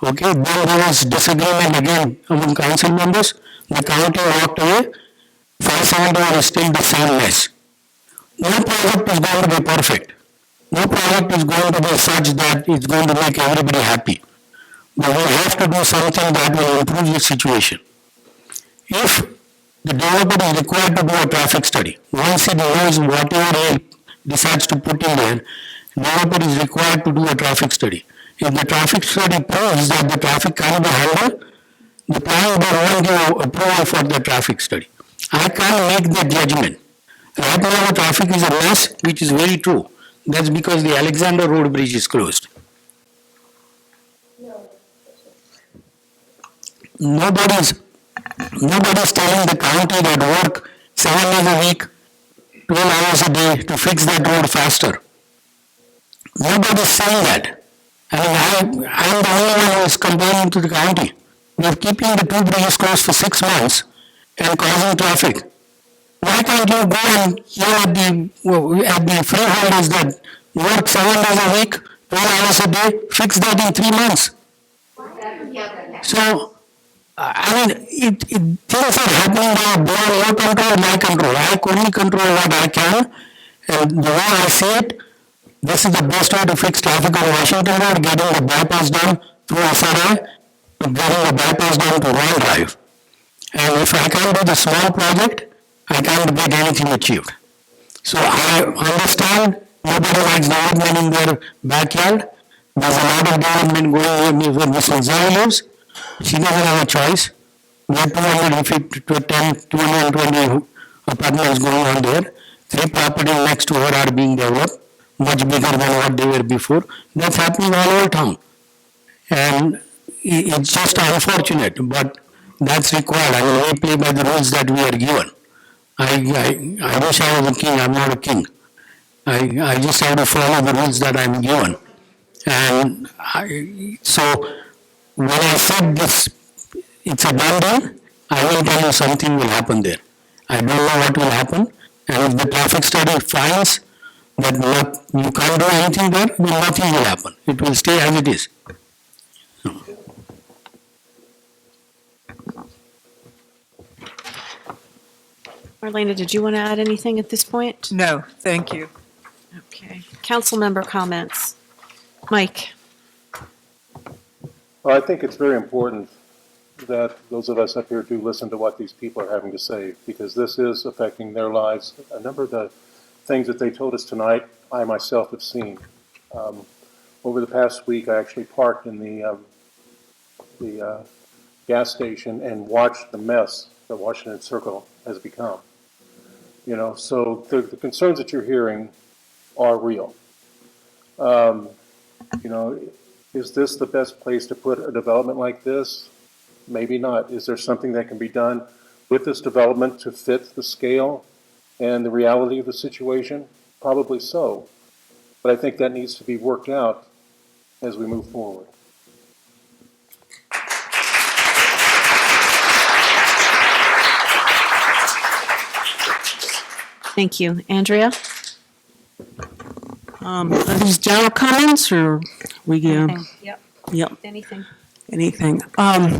Okay, then there was disagreement again among council members. The county walked away. 571 is still the same mess. No project is going to be perfect. No project is going to be such that it's going to make everybody happy. But we have to do something that will improve the situation. If the developer is required to do a traffic study, once he knows whatever he decides to put in there, the developer is required to do a traffic study. If the traffic study proves that the traffic can't be handled, the planning board won't give approval for the traffic study. I can't make that judgment. Right now the traffic is a mess, which is very true. That's because the Alexander Road Bridge is closed. Nobody's telling the county that work 7 days a week, 12 hours a day to fix that road faster. Nobody's saying that. I'm the only one who is complaining to the county. We are keeping the two bridges closed for 6 months and causing traffic. Why can't you go and hear at the freeholders that work 7 days a week, 12 hours a day, fix that in 3 months? So, things are happening now beyond your control, my control. I only control what I can, and the way I see it, this is the best way to fix traffic on Washington Road, getting the bypass done through SRA, to getting the bypass done to One Drive. And if I can't do the small project, I can't get anything achieved. So I understand nobody likes development in their backyard. There's a lot of development going on where Mrs. Zell lives. She doesn't have a choice. There are 220 apartments going on there. 3 properties next to her are being developed, much bigger than what they were before. That's happening all over town. And it's just unfortunate, but that's required. I mean, we play by the rules that we are given. I wish I was a king. I'm not a king. I just have to follow the rules that I'm given. And so when I said this, it's a done deal, I will tell you something will happen there. I don't know what will happen. And if the traffic study finds that you can't do anything there, then nothing will happen. It will stay as it is. Marlena, did you want to add anything at this point? No, thank you. Okay. Council member comments. Mike? Well, I think it's very important that those of us up here do listen to what these people are having to say, because this is affecting their lives. A number of the things that they told us tonight, I myself have seen. Over the past week, I actually parked in the gas station and watched the mess that Washington Circle has become. You know, so the concerns that you're hearing are real. You know, is this the best place to put a development like this? Maybe not. Is there something that can be done with this development to fit the scale and the reality of the situation? Probably so. But I think that needs to be worked out as we move forward. Thank you. Andrea? Are these general comments or we? Anything. Yep. Yep. Anything. Anything. I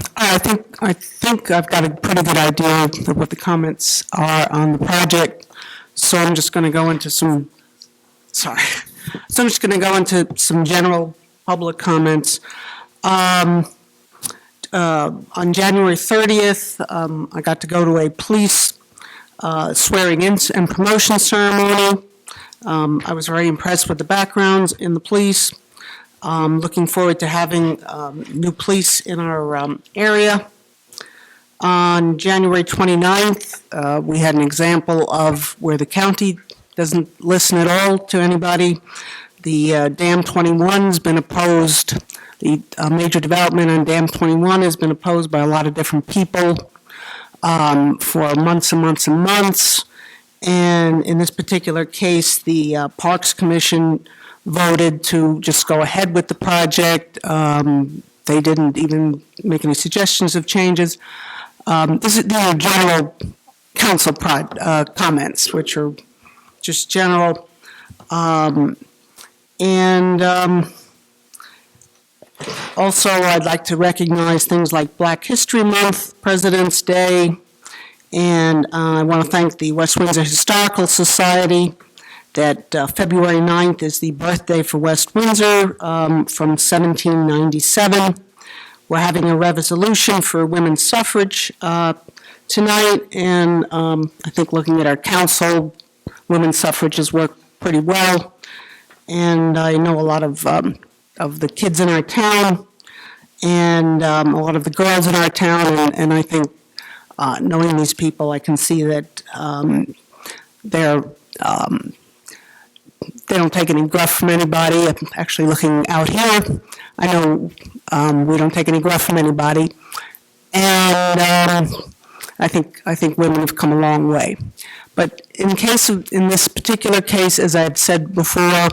think I've got a pretty good idea of what the comments are on the project. So I'm just going to go into some. Sorry. So I'm just going to go into some general public comments. On January 30th, I got to go to a police swearing in and promotion ceremony. I was very impressed with the backgrounds in the police. Looking forward to having new police in our area. On January 29th, we had an example of where the county doesn't listen at all to anybody. The Dam 21 has been opposed. The major development on Dam 21 has been opposed by a lot of different people for months and months and months. And in this particular case, the Parks Commission voted to just go ahead with the project. They didn't even make any suggestions of changes. These are general council comments, which are just general. Also, I'd like to recognize things like Black History Month, President's Day, and I want to thank the West Windsor Historical Society that February 9th is the birthday for West Windsor from 1797. We're having a resolution for women's suffrage tonight, and I think looking at our council, women's suffrage has worked pretty well. And I know a lot of the kids in our town and a lot of the girls in our town, and I think knowing these people, I can see that they don't take any gruff from anybody. I'm actually looking out here. I know we don't take any gruff from anybody, and I think women have come a long way. But in this particular case, as I've said before,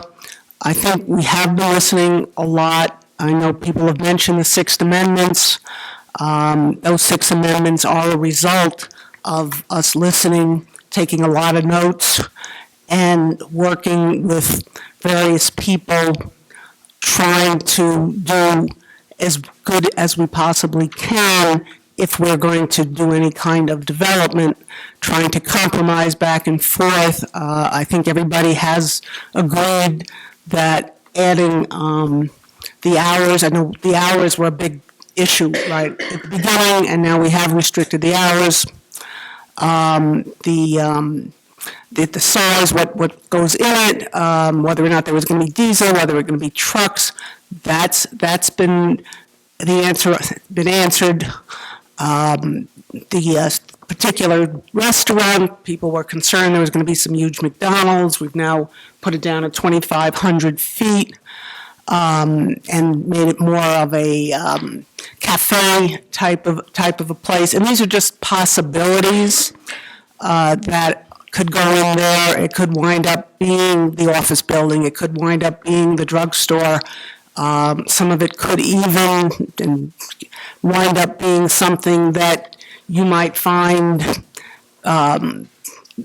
I think we have been listening a lot. I know people have mentioned the Sixth Amendments. Those Six Amendments are a result of us listening, taking a lot of notes, and working with various people, trying to do as good as we possibly can if we're going to do any kind of development, trying to compromise back and forth. I think everybody has agreed that adding the hours, I know the hours were a big issue right at the beginning, and now we have restricted the hours. The size, what goes in it, whether or not there was going to be diesel, whether it was going to be trucks, that's been answered. The particular restaurant, people were concerned there was going to be some huge McDonald's. We've now put it down at 2,500 feet and made it more of a cafe type of a place. And these are just possibilities that could go in there. It could wind up being the office building. It could wind up being the drugstore. Some of it could even wind up being something that you might find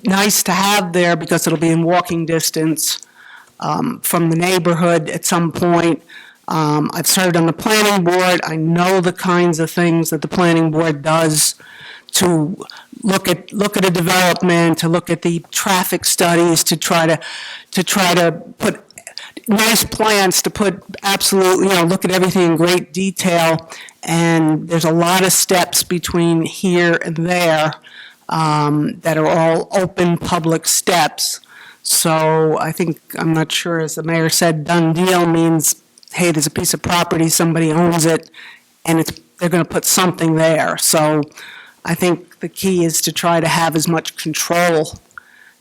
nice to have there because it'll be in walking distance from the neighborhood at some point. I've served on the planning board. I know the kinds of things that the planning board does to look at a development, to look at the traffic studies, to try to put nice plans, to put absolutely, look at everything in great detail. And there's a lot of steps between here and there that are all open public steps. So I think, I'm not sure, as the mayor said, done deal means, hey, there's a piece of property, somebody owns it, and they're going to put something there. So I think the key is to try to have as much control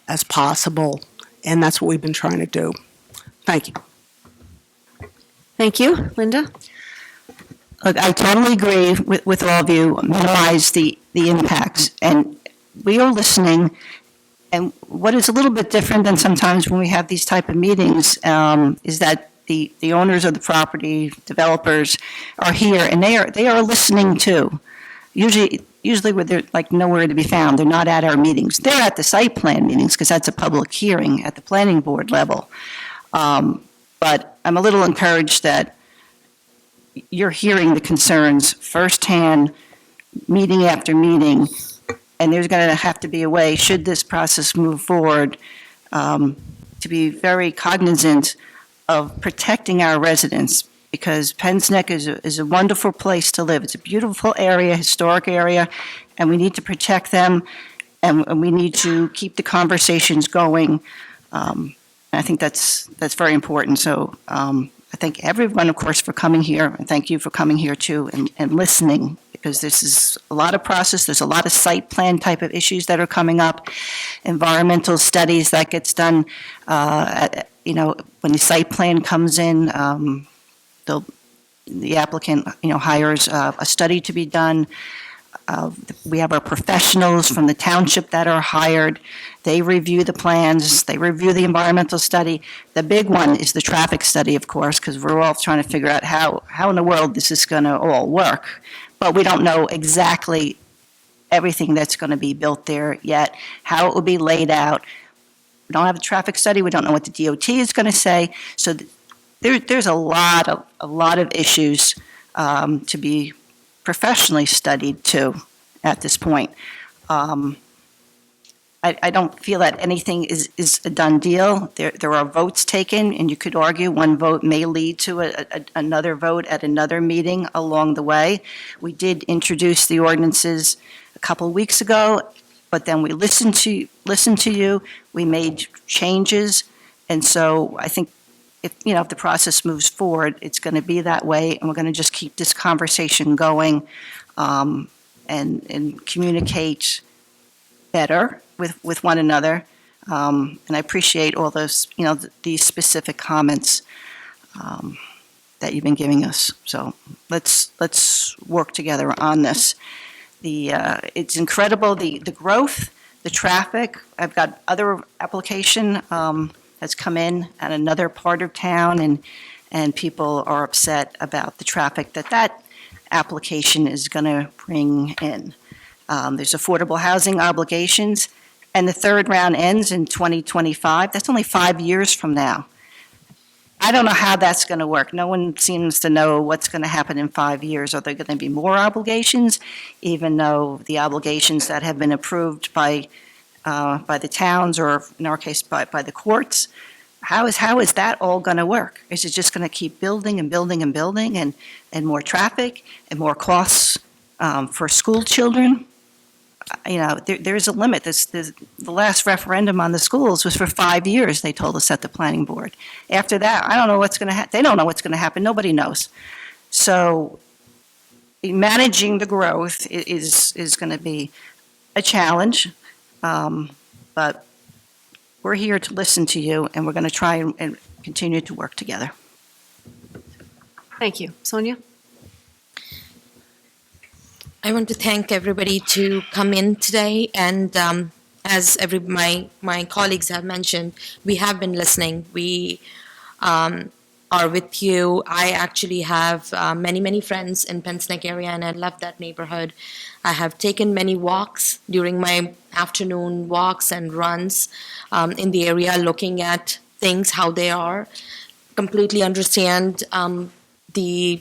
as possible, and that's what we've been trying to do. Thank you. Thank you. Linda? Look, I totally agree with all of you, minimize the impacts, and we are listening. And what is a little bit different than sometimes when we have these type of meetings is that the owners of the property, developers, are here, and they are listening too. Usually where they're like nowhere to be found. They're not at our meetings. They're at the site plan meetings because that's a public hearing at the planning board level. But I'm a little encouraged that you're hearing the concerns firsthand, meeting after meeting, and there's going to have to be a way, should this process move forward, to be very cognizant of protecting our residents, because Penn's Neck is a wonderful place to live. It's a beautiful area, historic area, and we need to protect them, and we need to keep the conversations going. I think that's very important. So I thank everyone, of course, for coming here, and thank you for coming here too, and listening, because this is a lot of process. There's a lot of site plan type of issues that are coming up, environmental studies that gets done. When the site plan comes in, the applicant, hires a study to be done. We have our professionals from the township that are hired. They review the plans, they review the environmental study. The big one is the traffic study, of course, because we're all trying to figure out how in the world this is going to all work. But we don't know exactly everything that's going to be built there yet, how it will be laid out. We don't have a traffic study. We don't know what the DOT is going to say. So there's a lot of issues to be professionally studied too at this point. I don't feel that anything is a done deal. There are votes taken, and you could argue one vote may lead to another vote at another meeting along the way. We did introduce the ordinances a couple weeks ago, but then we listened to you. We made changes, and so I think if the process moves forward, it's going to be that way, and we're going to just keep this conversation going and communicate better with one another. And I appreciate all those, these specific comments that you've been giving us. So let's work together on this. It's incredible, the growth, the traffic. I've got other application that's come in at another part of town, and people are upset about the traffic that application is going to bring in. There's affordable housing obligations, and the third round ends in 2025. That's only 5 years from now. I don't know how that's going to work. No one seems to know what's going to happen in 5 years. Are there going to be more obligations, even though the obligations that have been approved by the towns, or in our case, by the courts? How is that all going to work? Is it just going to keep building and building and building, and more traffic and more costs for school children? There's a limit. The last referendum on the schools was for 5 years, they told us at the planning board. After that, I don't know what's going to happen. They don't know what's going to happen. Nobody knows. So managing the growth is going to be a challenge, but we're here to listen to you, and we're going to try and continue to work together. Thank you. Sonia? I want to thank everybody to come in today, and as my colleagues have mentioned, we have been listening. We are with you. I actually have many, many friends in Penns Neck area, and I love that neighborhood. I have taken many walks during my afternoon walks and runs in the area, looking at things, how they are. Completely understand the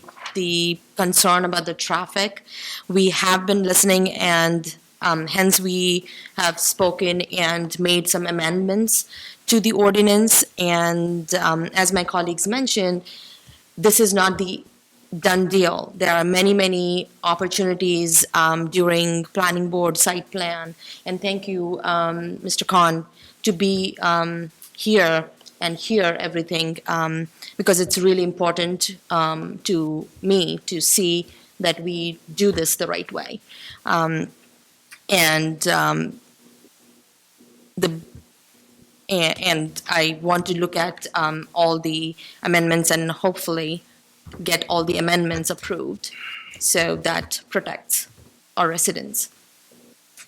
concern about the traffic. We have been listening, and hence we have spoken and made some amendments to the ordinance. And as my colleagues mentioned, this is not the done deal. There are many, many opportunities during planning board site plan. And thank you, Mr. Khan, to be here and hear everything, because it's really important to me to see that we do this the right way. And I want to look at all the amendments and hopefully get all the amendments approved so that protects our residents.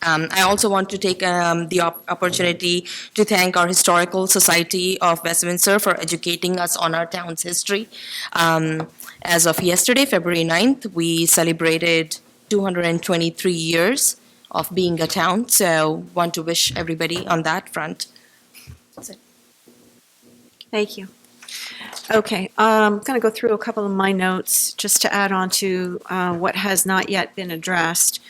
I also want to take the opportunity to thank our Historical Society of West Windsor for educating us on our town's history. As of yesterday, February 9th, we celebrated 223 years of being a town, so want to wish everybody on that front. That's it. Thank you. Okay, I'm going to go through a couple of my notes just to add on to what has not yet been addressed.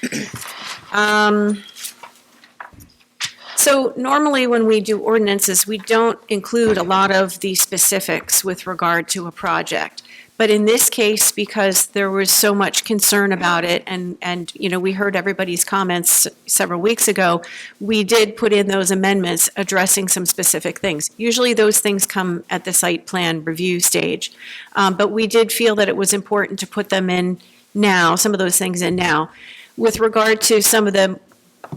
So normally when we do ordinances, we don't include a lot of the specifics with regard to a project. But in this case, because there was so much concern about it, and you know, we heard everybody's comments several weeks ago, we did put in those amendments addressing some specific things. Usually those things come at the site plan review stage. But we did feel that it was important to put them in now, some of those things in now. With regard to some of the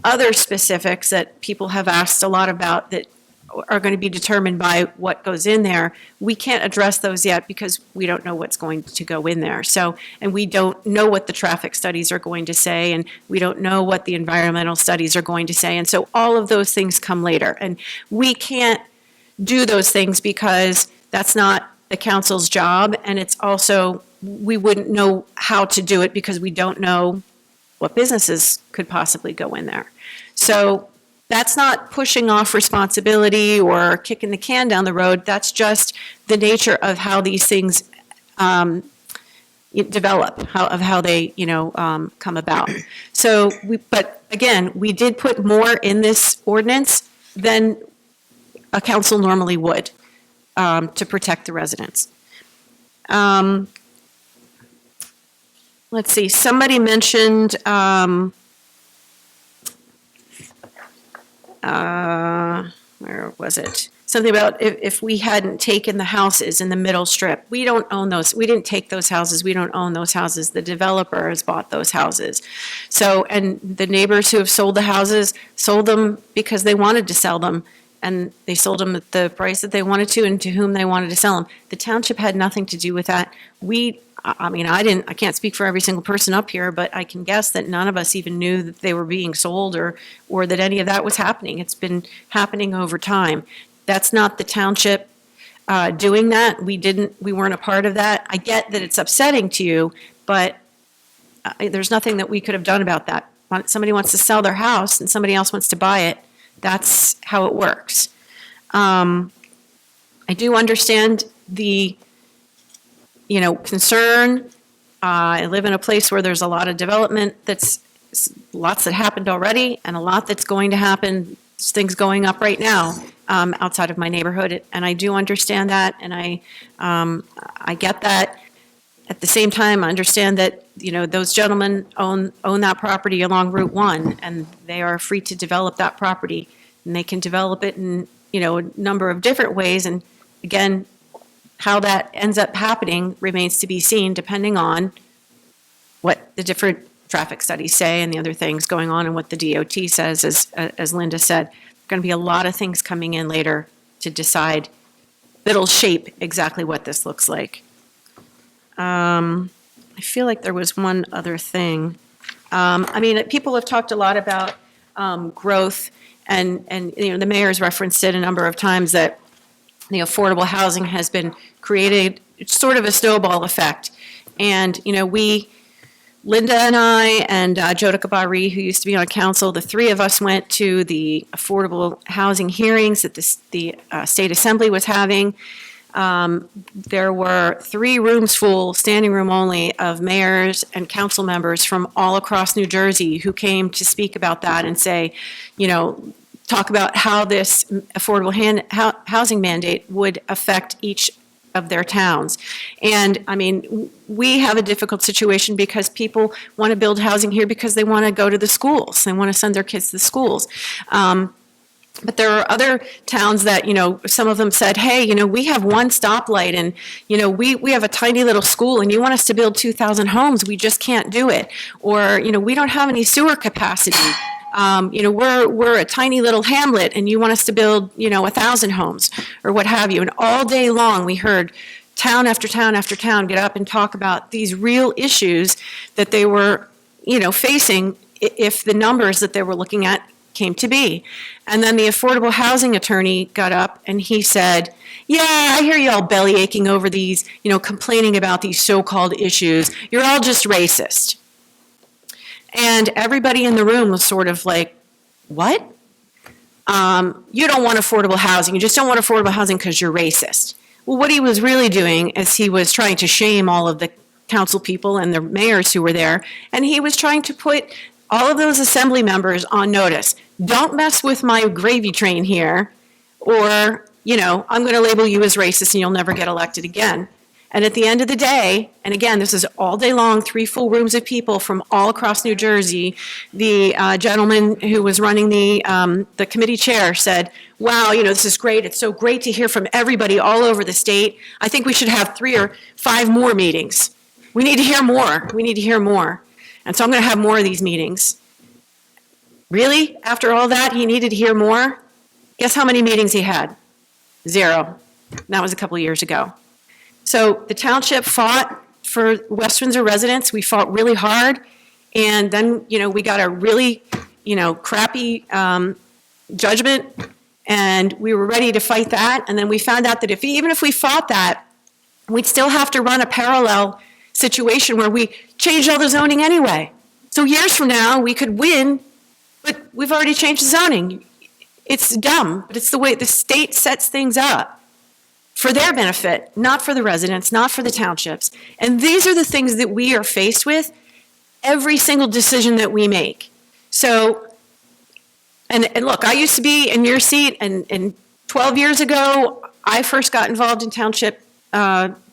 other specifics that people have asked a lot about that are going to be determined by what goes in there, we can't address those yet because we don't know what's going to go in there. So, and we don't know what the traffic studies are going to say, and we don't know what the environmental studies are going to say. And so all of those things come later. And we can't do those things because that's not the council's job. And it's also, we wouldn't know how to do it because we don't know what businesses could possibly go in there. So that's not pushing off responsibility or kicking the can down the road. That's just the nature of how these things develop, how they, come about. So, but again, we did put more in this ordinance than a council normally would to protect the residents. Let's see, somebody mentioned, where was it? Something about if we hadn't taken the houses in the middle strip. We don't own those. We didn't take those houses. We don't own those houses. The developer has bought those houses. So, and the neighbors who have sold the houses sold them because they wanted to sell them. And they sold them at the price that they wanted to and to whom they wanted to sell them. The township had nothing to do with that. I can't speak for every single person up here, but I can guess that none of us even knew that they were being sold or that any of that was happening. It's been happening over time. That's not the township doing that. We weren't a part of that. I get that it's upsetting to you, but there's nothing that we could have done about that. Somebody wants to sell their house and somebody else wants to buy it. That's how it works. I do understand the, concern. I live in a place where there's a lot of development lots that happened already and a lot that's going to happen, things going up right now outside of my neighborhood. And I do understand that, and I get that. At the same time, I understand that, those gentlemen own that property along Route 1, and they are free to develop that property. And they can develop it in, a number of different ways. And again, how that ends up happening remains to be seen, depending on what the different traffic studies say and the other things going on and what the DOT says, as Linda said. There are going to be a lot of things coming in later to decide that'll shape exactly what this looks like. I feel like there was one other thing. People have talked a lot about growth, and the mayor's referenced it a number of times that the affordable housing has been created it's sort of a snowball effect. And, Linda and I and Jodika Bari, who used to be on council, the three of us went to the affordable housing hearings that the State Assembly was having. There were 3 rooms full, standing room only, of mayors and council members from all across New Jersey who came to speak about that and say, talk about how this affordable housing mandate would affect each of their towns. And, we have a difficult situation because people want to build housing here because they want to go to the schools. They want to send their kids to the schools. But there are other towns that, some of them said, hey, we have one stoplight and, we have a tiny little school and you want us to build 2,000 homes, we just can't do it. Or, we don't have any sewer capacity. We're a tiny little hamlet and you want us to build, 1,000 homes or what have you. And all day long, we heard town after town after town get up and talk about these real issues that they were, facing if the numbers that they were looking at came to be. And then the affordable housing attorney got up and he said, yeah, I hear you all belly aching over these, complaining about these so-called issues. You're all just racist. And everybody in the room was sort of like, what? You don't want affordable housing. You just don't want affordable housing because you're racist. Well, what he was really doing is he was trying to shame all of the council people and the mayors who were there, and he was trying to put all of those assembly members on notice. Don't mess with my gravy train here, or, I'm going to label you as racist and you'll never get elected again. And at the end of the day, and again, this is all day long, 3 full rooms of people from all across New Jersey, the gentleman who was running the committee chair said, wow, this is great. It's so great to hear from everybody all over the state. I think we should have 3 or 5 more meetings. We need to hear more. We need to hear more. And so I'm going to have more of these meetings. Really? After all that, he needed to hear more? Guess how many meetings he had? 0. And that was a couple of years ago. So the township fought for West Windsor residents. We fought really hard. And then, we got a really, crappy judgment. And we were ready to fight that. And then we found out that even if we fought that, we'd still have to run a parallel situation where we changed all the zoning anyway. So years from now, we could win, but we've already changed the zoning. It's dumb, but it's the way the state sets things up for their benefit, not for the residents, not for the townships. And these are the things that we are faced with every single decision that we make. So, and look, I used to be in your seat, and 12 years ago, I first got involved in township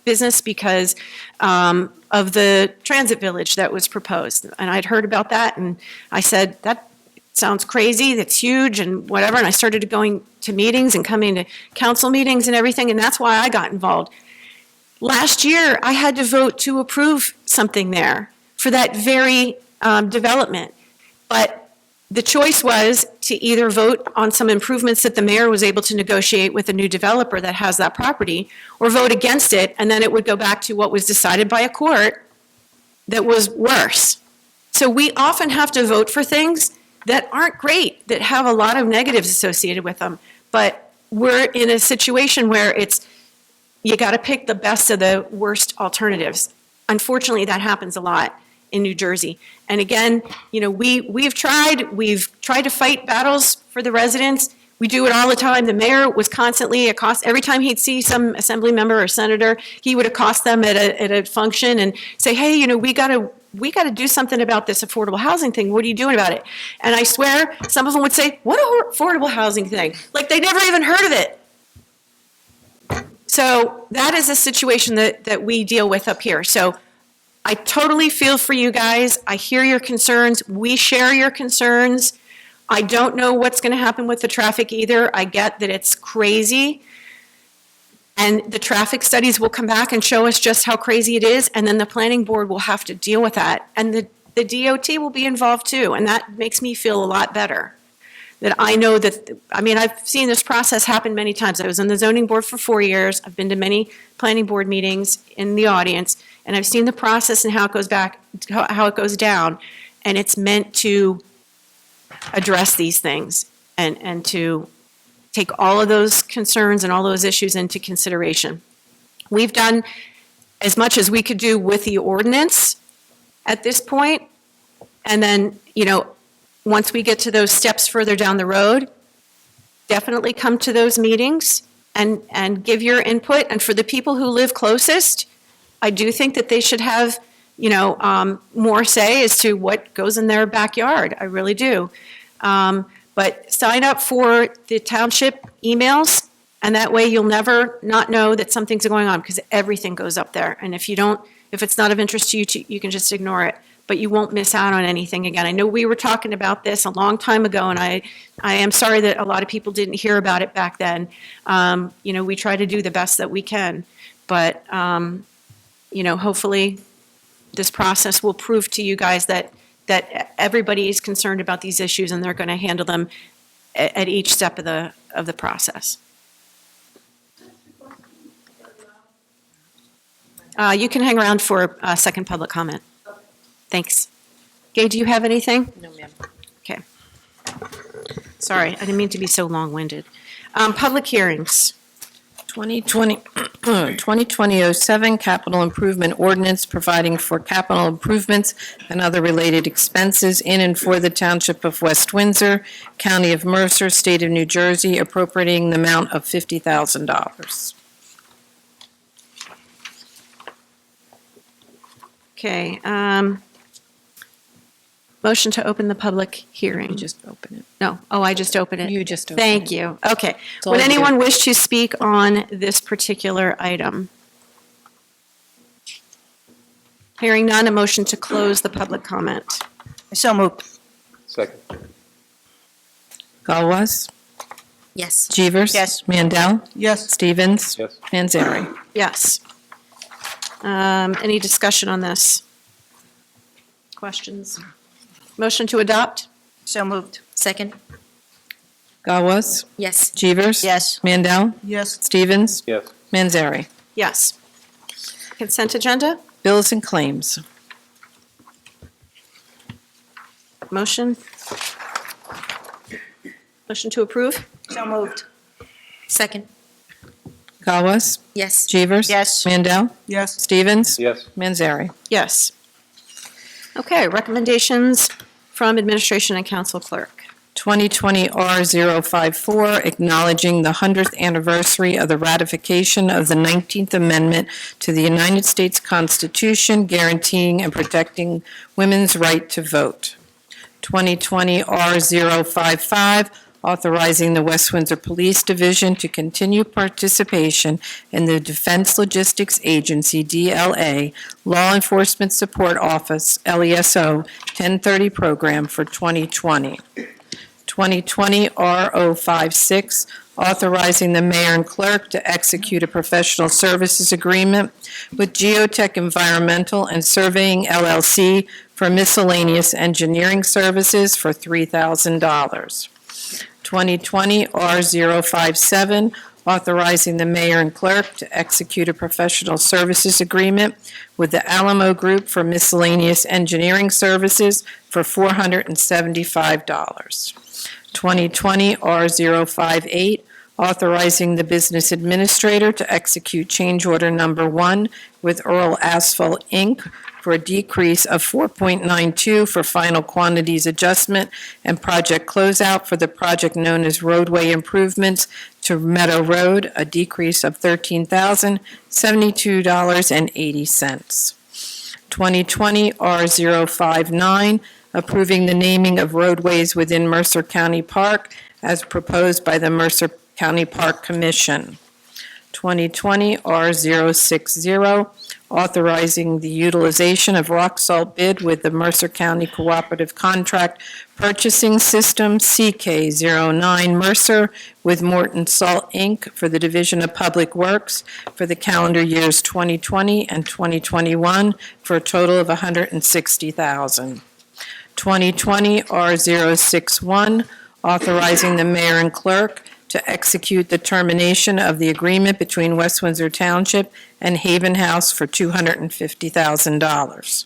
business because of the transit village that was proposed. And I'd heard about that, and I said, that sounds crazy, that's huge, and whatever. And I started going to meetings and coming to council meetings and everything, and that's why I got involved. Last year, I had to vote to approve something there for that very development. But the choice was to either vote on some improvements that the mayor was able to negotiate with a new developer that has that property, or vote against it, and then it would go back to what was decided by a court that was worse. So we often have to vote for things that aren't great, that have a lot of negatives associated with them. But we're in a situation where you got to pick the best of the worst alternatives. Unfortunately, that happens a lot in New Jersey. And again, we've tried to fight battles for the residents. We do it all the time. The mayor was constantly every time he'd see some assembly member or senator, he would accost them at a function and say, hey, we got to do something about this affordable housing thing. What are you doing about it? And I swear, some of them would say, what affordable housing thing? Like they never even heard of it. So that is a situation that we deal with up here. So I totally feel for you guys. I hear your concerns. We share your concerns. I don't know what's going to happen with the traffic either. I get that it's crazy. And the traffic studies will come back and show us just how crazy it is. And then the planning board will have to deal with that. And the DOT will be involved too. And that makes me feel a lot better. That I know that, I've seen this process happen many times. I was on the zoning board for 4 years. I've been to many planning board meetings in the audience. And I've seen the process and how it goes back, how it goes down. And it's meant to address these things and to take all of those concerns and all those issues into consideration. We've done as much as we could do with the ordinance at this point, and then, once we get to those steps further down the road, definitely come to those meetings and give your input. And for the people who live closest, I do think that they should have, more say as to what goes in their backyard. I really do. But sign up for the township emails, and that way you'll never not know that something's going on, because everything goes up there. And if it's not of interest to you, you can just ignore it, but you won't miss out on anything again. I know we were talking about this a long time ago, and I am sorry that a lot of people didn't hear about it back then. We try to do the best that we can, but, hopefully this process will prove to you guys that everybody is concerned about these issues, and they're going to handle them at each step of the process. You can hang around for a second public comment. Thanks. Gay, do you have anything? No, ma'am. Okay. Sorry, I didn't mean to be so long-winded. Public hearings. 2020-07 Capital Improvement Ordinance providing for capital improvements and other related expenses in and for the Township of West Windsor, County of Mercer, State of New Jersey, appropriating the amount of $50,000. Okay. Motion to open the public hearing. You just open it. No. Oh, I just opened it. You just opened Thank it. you. Okay. all Would you anyone do. wish to speak on this particular item? Hearing none, a motion to close the public comment. So moved. Second. Galwas? Yes. Jeevers? Yes. Mandel? Yes. Stevens? Yes. Manzari? Yes. Any discussion on this? Questions? Motion to adopt? So moved. Second? Galwas? Yes. Jeevers? Yes. Mandel? Yes. Stevens? Yes. Manzari? Yes. Consent agenda? Bills and claims. Motion? Motion to approve? So moved. Second? Galwas? Yes. Jeevers? Yes. Mandel? Yes. Stevens? Yes. Manzari? Yes. Okay, recommendations from administration and council clerk. 2020 R054, acknowledging the 100th anniversary of the ratification of the 19th Amendment to the United States Constitution, guaranteeing and protecting women's right to vote. 2020 R055, authorizing the West Windsor Police Division to continue participation in the Defense Logistics Agency, DLA, Law Enforcement Support Office, LESO, 1030 program for 2020. 2020 R056, authorizing the mayor and clerk to execute a professional services agreement with Geotech Environmental and Surveying LLC for miscellaneous engineering services for $3,000. 2020 R057, authorizing the mayor and clerk to execute a professional services agreement with the Alamo Group for miscellaneous engineering services for $475. 2020 R058, authorizing the business administrator to execute change order number 1 with Earl Asphalt, Inc. for a decrease of 4.92 for final quantities adjustment and project closeout for the project known as roadway improvements to Meadow Road, a decrease of $13,072.80. 2020 R059, approving the naming of roadways within Mercer County Park as proposed by the Mercer County Park Commission. 2020 R060, authorizing the utilization of rock salt bid with the Mercer County Cooperative Contract Purchasing System, CK09 Mercer, with Morton Salt, Inc. for the Division of Public Works for the calendar years 2020 and 2021 for a total of $160,000. 2020 R061, authorizing the mayor and clerk to execute the termination of the agreement between West Windsor Township and Haven House for $250,000.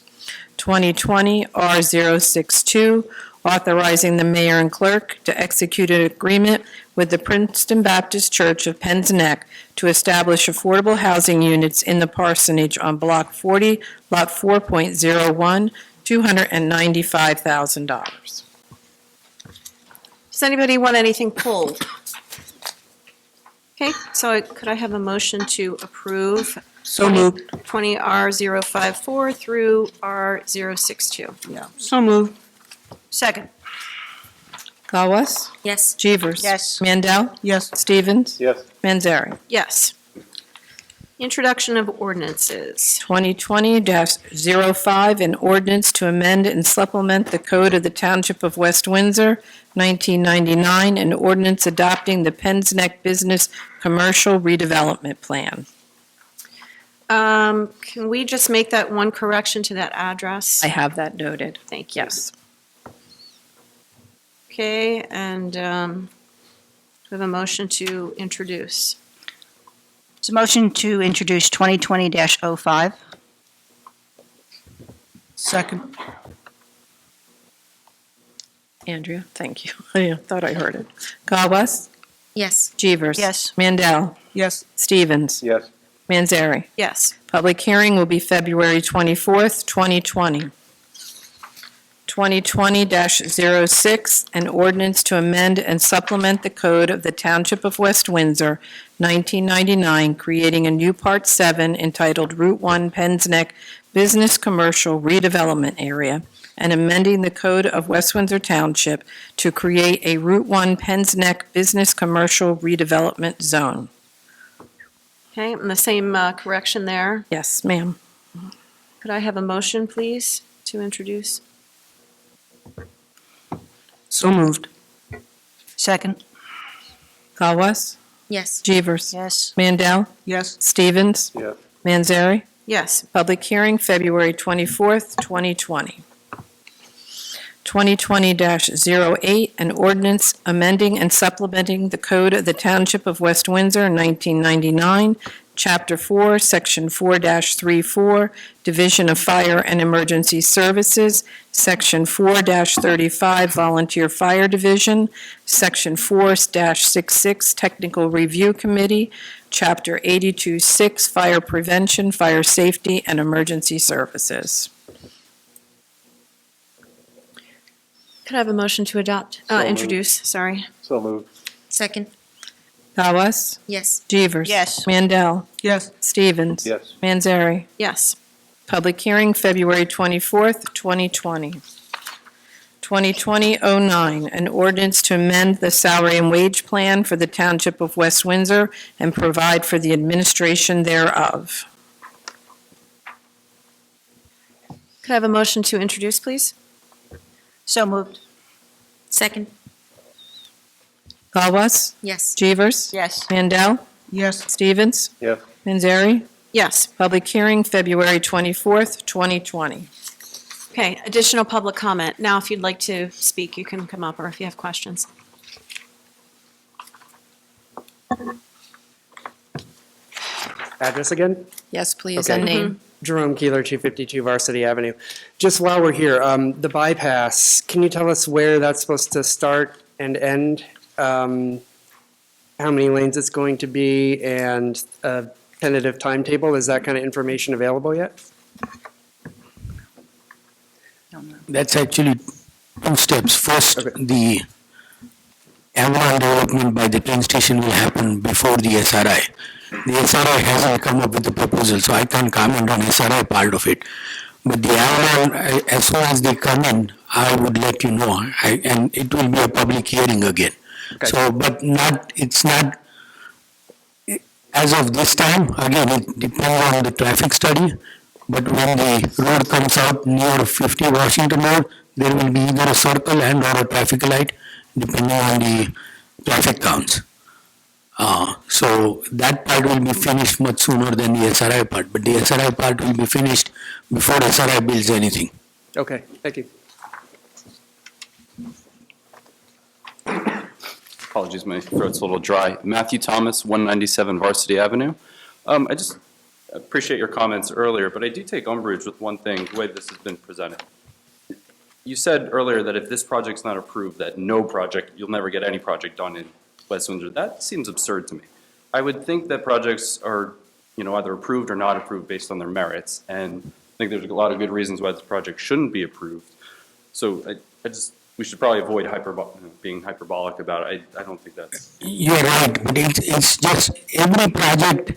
2020 R062, authorizing the mayor and clerk to execute an agreement with the Princeton Baptist Church of Penn's Neck to establish affordable housing units in the parsonage on Block 40, Lot 4.01, $295,000. Does anybody want anything pulled? Okay, so could I have a motion to approve? So moved. 20R054 through R062. Yeah. So moved. Second. Gawas? Yes. Jeevers? Yes. Mandel? Yes. Stevens? Yes. Manzari? Yes. Introduction of ordinances. 2020-05, an ordinance to amend and supplement the Code of the Township of West Windsor, 1999, an ordinance adopting the Penn's Neck Business Commercial Redevelopment Plan. Can we just make that one correction to that address? I have that noted. Thank you. Yes. Okay, and we have a motion to introduce. It's a motion to introduce 2020-05. Second. Andrea, thank you. I thought I heard it. Gawas? Yes. Jeevers? Yes. Mandel? Yes. Stevens? Yes. Manzari? Yes. Public hearing will be February 24th, 2020. 2020-06, an ordinance to amend and supplement the Code of the Township of West Windsor, 1999, creating a new Part 7 entitled Route 1 Penn's Neck Business Commercial Redevelopment Area, and amending the Code of West Windsor Township to create a Route 1 Penn's Neck Business Commercial Redevelopment Zone. Okay, and the same correction there. Yes, ma'am. Could I have a motion, please, to introduce? So moved. Second. Gawas? Yes. Jeevers? Yes. Mandel? Yes. Stevens? Yes. Manzari? Yes. Public hearing, February 24th, 2020. 2020-08, an ordinance amending and supplementing the Code of the Township of West Windsor, 1999, Chapter 4, Section 4-34, Division of Fire and Emergency Services, Section 4-35, Volunteer Fire Division, Section 4-66, Technical Review Committee, Chapter 82-6, Fire Prevention, Fire Safety, and Emergency Services. Could I have a motion to adopt, So moved. introduce, sorry. So moved. Second. Gawas? Yes. Jeevers? Yes. Mandel? Yes. Stevens? Yes. Manzari? Yes. Public hearing, February 24th, 2020. 2020-09, an ordinance to amend the salary and wage plan for the Township of West Windsor and provide for the administration thereof. Could I have a motion to introduce, please? So moved. Second. Gawas? Yes. Jeevers? Yes. Mandel? Yes. Stevens? Yes. Manzari? Yes. Public hearing, February 24th, 2020. Okay, additional public comment. Now, if you'd like to speak, you can come up, or if you have questions. Address again? Yes, please, Okay. and name. Jerome Keeler, 252 Varsity Avenue. Just while we're here, the bypass, can you tell us where that's supposed to start and end? How many lanes it's going to be, and a tentative timetable? Is that kind of information available yet? That's actually two steps. First, the Avalon development by the train station will happen before the SRI. The SRI hasn't come up with the proposal, so I can't comment on SRI part of it. But the Avalon, as soon as they come in, I would let you know, and it will be a public hearing again. Okay. So, but not, it's not, as of this time, again, it depends on the traffic study, but when the road comes out near 50 Washington Road, there will be either a circle and or a traffic light, depending on the traffic counts. So that part will be finished much sooner than the SRI part, but the SRI part will be finished before SRI builds anything. Okay, thank you. Apologies, my throat's a little dry. Matthew Thomas, 197 Varsity Avenue. I just appreciate your comments earlier, but I do take umbrage with one thing, the way this has been presented. you said earlier that if this project's not approved, that no project, you'll never get any project done in West Windsor. That seems absurd to me. I would think that projects are, either approved or not approved based on their merits, and I think there's a lot of good reasons why this project shouldn't be approved. So we should probably avoid being hyperbolic about it. I don't think that's. You're right, but it's just every project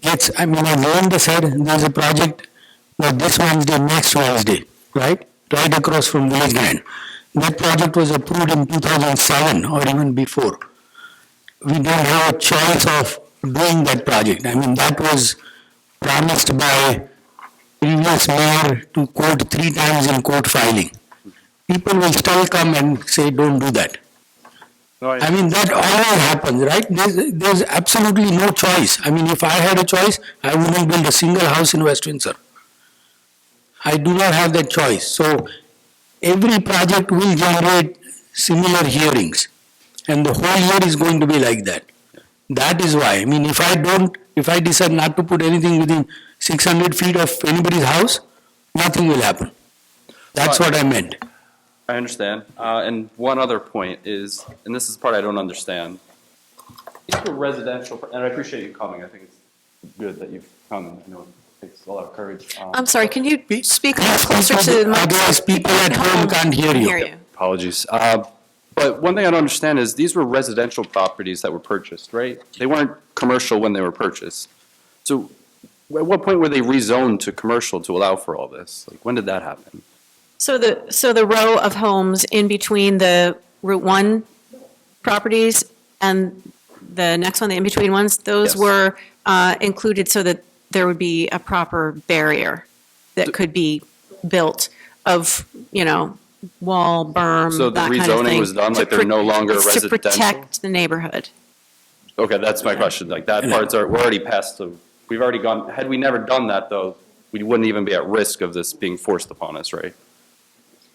gets, as Linda said, there's a project, not this Wednesday, next Wednesday, right? Right across from Village Grand. That project was approved in 2007 or even before. We don't have a choice of doing that project. That was promised by previous mayor to court 3 times in court filing. People will still come and say, don't do that. That always happens, right? There's absolutely no choice. If I had a choice, I wouldn't build a single house in West Windsor. I do not have that choice. So every project will generate similar hearings. And the whole year is going to be like that. That is why. If I decide not to put anything within 600 feet of anybody's house, nothing will happen. That's what I meant. I understand. And one other point is, and this is the part I don't understand. These were residential, and I appreciate you coming. I think it's good that you've come. I know it takes a lot of courage. I'm sorry, can you speak a little closer to the mic? Otherwise, people at home can't hear you. Apologies. But one thing I don't understand is these were residential properties that were purchased, right? They weren't commercial when they were purchased. So at what point were they rezoned to commercial to allow for all this? Like, when did that happen? So the row of homes in between the Route 1 properties and the next one, the in-between ones, those were included so that there would be a proper barrier that could be built of, wall, berm, So the that kind of rezoning thing. was done, like they're no longer It's residential? to protect the neighborhood. Okay, that's my question. Like, that we're already past we've already gone, had we never done that, though, we wouldn't even be at risk of this being forced upon us, right?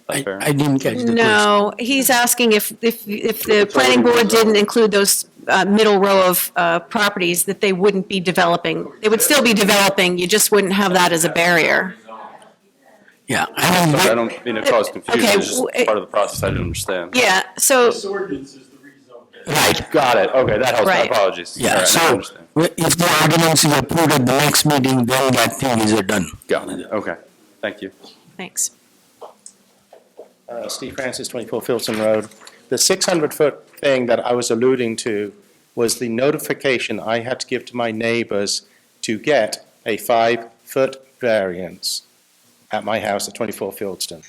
I didn't catch the question. No, he's asking if the planning board didn't include those middle row of properties, that they wouldn't be developing. They would still be developing, you just wouldn't have that as a barrier. Yeah. I don't mean to cause confusion, Okay, it's just part of the process I didn't understand. Yeah, so, Right. Got it, okay, that helps, my Right. apologies. All Yeah, right, I so understand. if the ordinance is approved at the next meeting, then that thing is done. Got it, okay, thank you. thanks. Steve Francis, 24 Filton Road. The 600-foot thing that I was alluding to was the notification I had to give to my neighbors to get a 5-foot variance at my house at 24 Fieldston.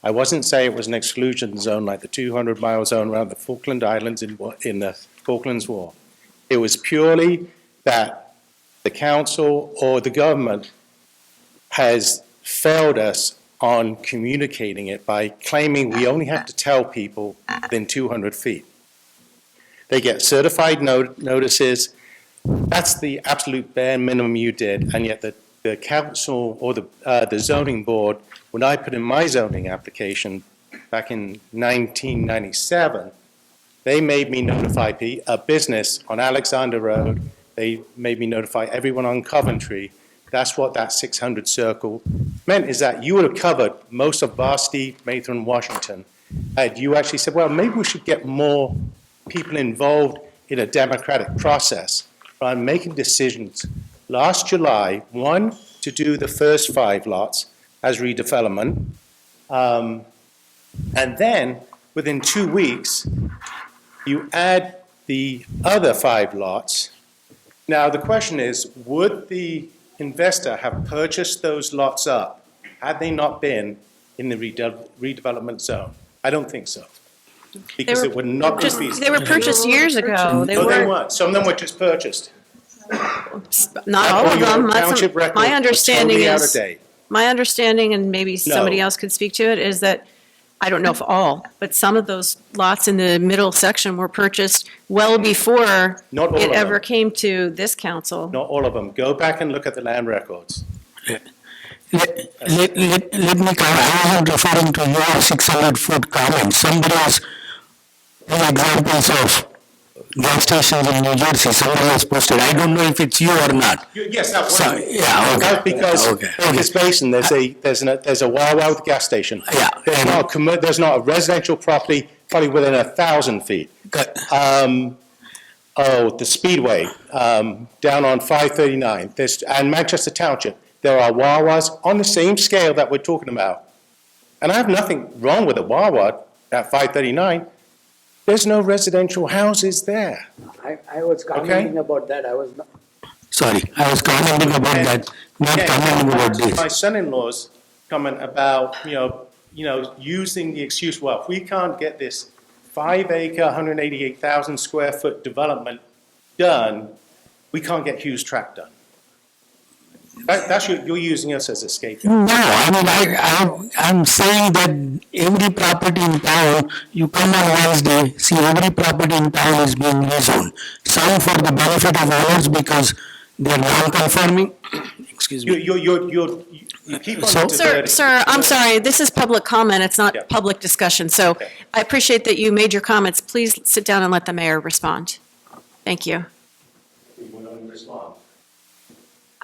I wasn't saying it was an exclusion zone like the 200-mile zone around the Falkland Islands in the Falklands War. It was purely that the council or the government has failed us on communicating it by claiming we only have to tell people within 200 feet. They get certified notices. That's the absolute bare minimum you did, and yet the council or the zoning board, when I put in my zoning application back in 1997, they made me notify a business on Alexander Road. They made me notify everyone on Coventry. That's what that 600 circle meant, is that you would have covered most of Varsity, Mather, Washington. And you actually said, well, maybe we should get more people involved in a democratic process by making decisions. Last July, one, to do the first 5 lots as redevelopment. And then, within 2 weeks, you add the other 5 lots. Now, the question is, would the investor have purchased those lots up had they not been in the redevelopment zone? I don't think so. Because it would not be feasible. They were purchased years ago. No, they weren't. Some of them were just purchased. Not all of them. Township records My are understanding totally out of is, date. my understanding, and maybe somebody No. else could speak to it, is that, I don't know if all, but some of those lots in the middle section were purchased well before Not all it of ever them. came to this council. Not all of them. Go back and look at the land records. Let me come, I wasn't referring to your 600-foot comment. Somebody else has examples of gas stations in New Jersey, somebody has posted, I don't know if it's you or not. Yes, that's So, right. yeah, okay. That's because Okay, in this basin, there's a Wawa with a gas station. Yeah. There's not a residential property probably within 1,000 feet. The Speedway, down on 539, and Manchester Township, there are Wawas on the same scale that we're talking about. And I have nothing wrong with a Wawa at 539. There's no residential houses there. I was commenting about that, I was not. Sorry, I was commenting about that, not commenting about this. My son-in-law's comment about, using the excuse, well, if we can't get this 5-acre, 188,000 square foot development done, we can't get Hughes Track done. You're using us as a scapegoat. No, I mean, I'm saying that every property in town, you come on Wednesday, see every property in town is being rezoned. Some for the benefit of owners because they're non-conforming. Excuse me. You keep on Sir, diverting. I'm sorry, this is public comment, it's not public discussion, so I appreciate that you made your comments. Please sit down and let the mayor respond. Thank you.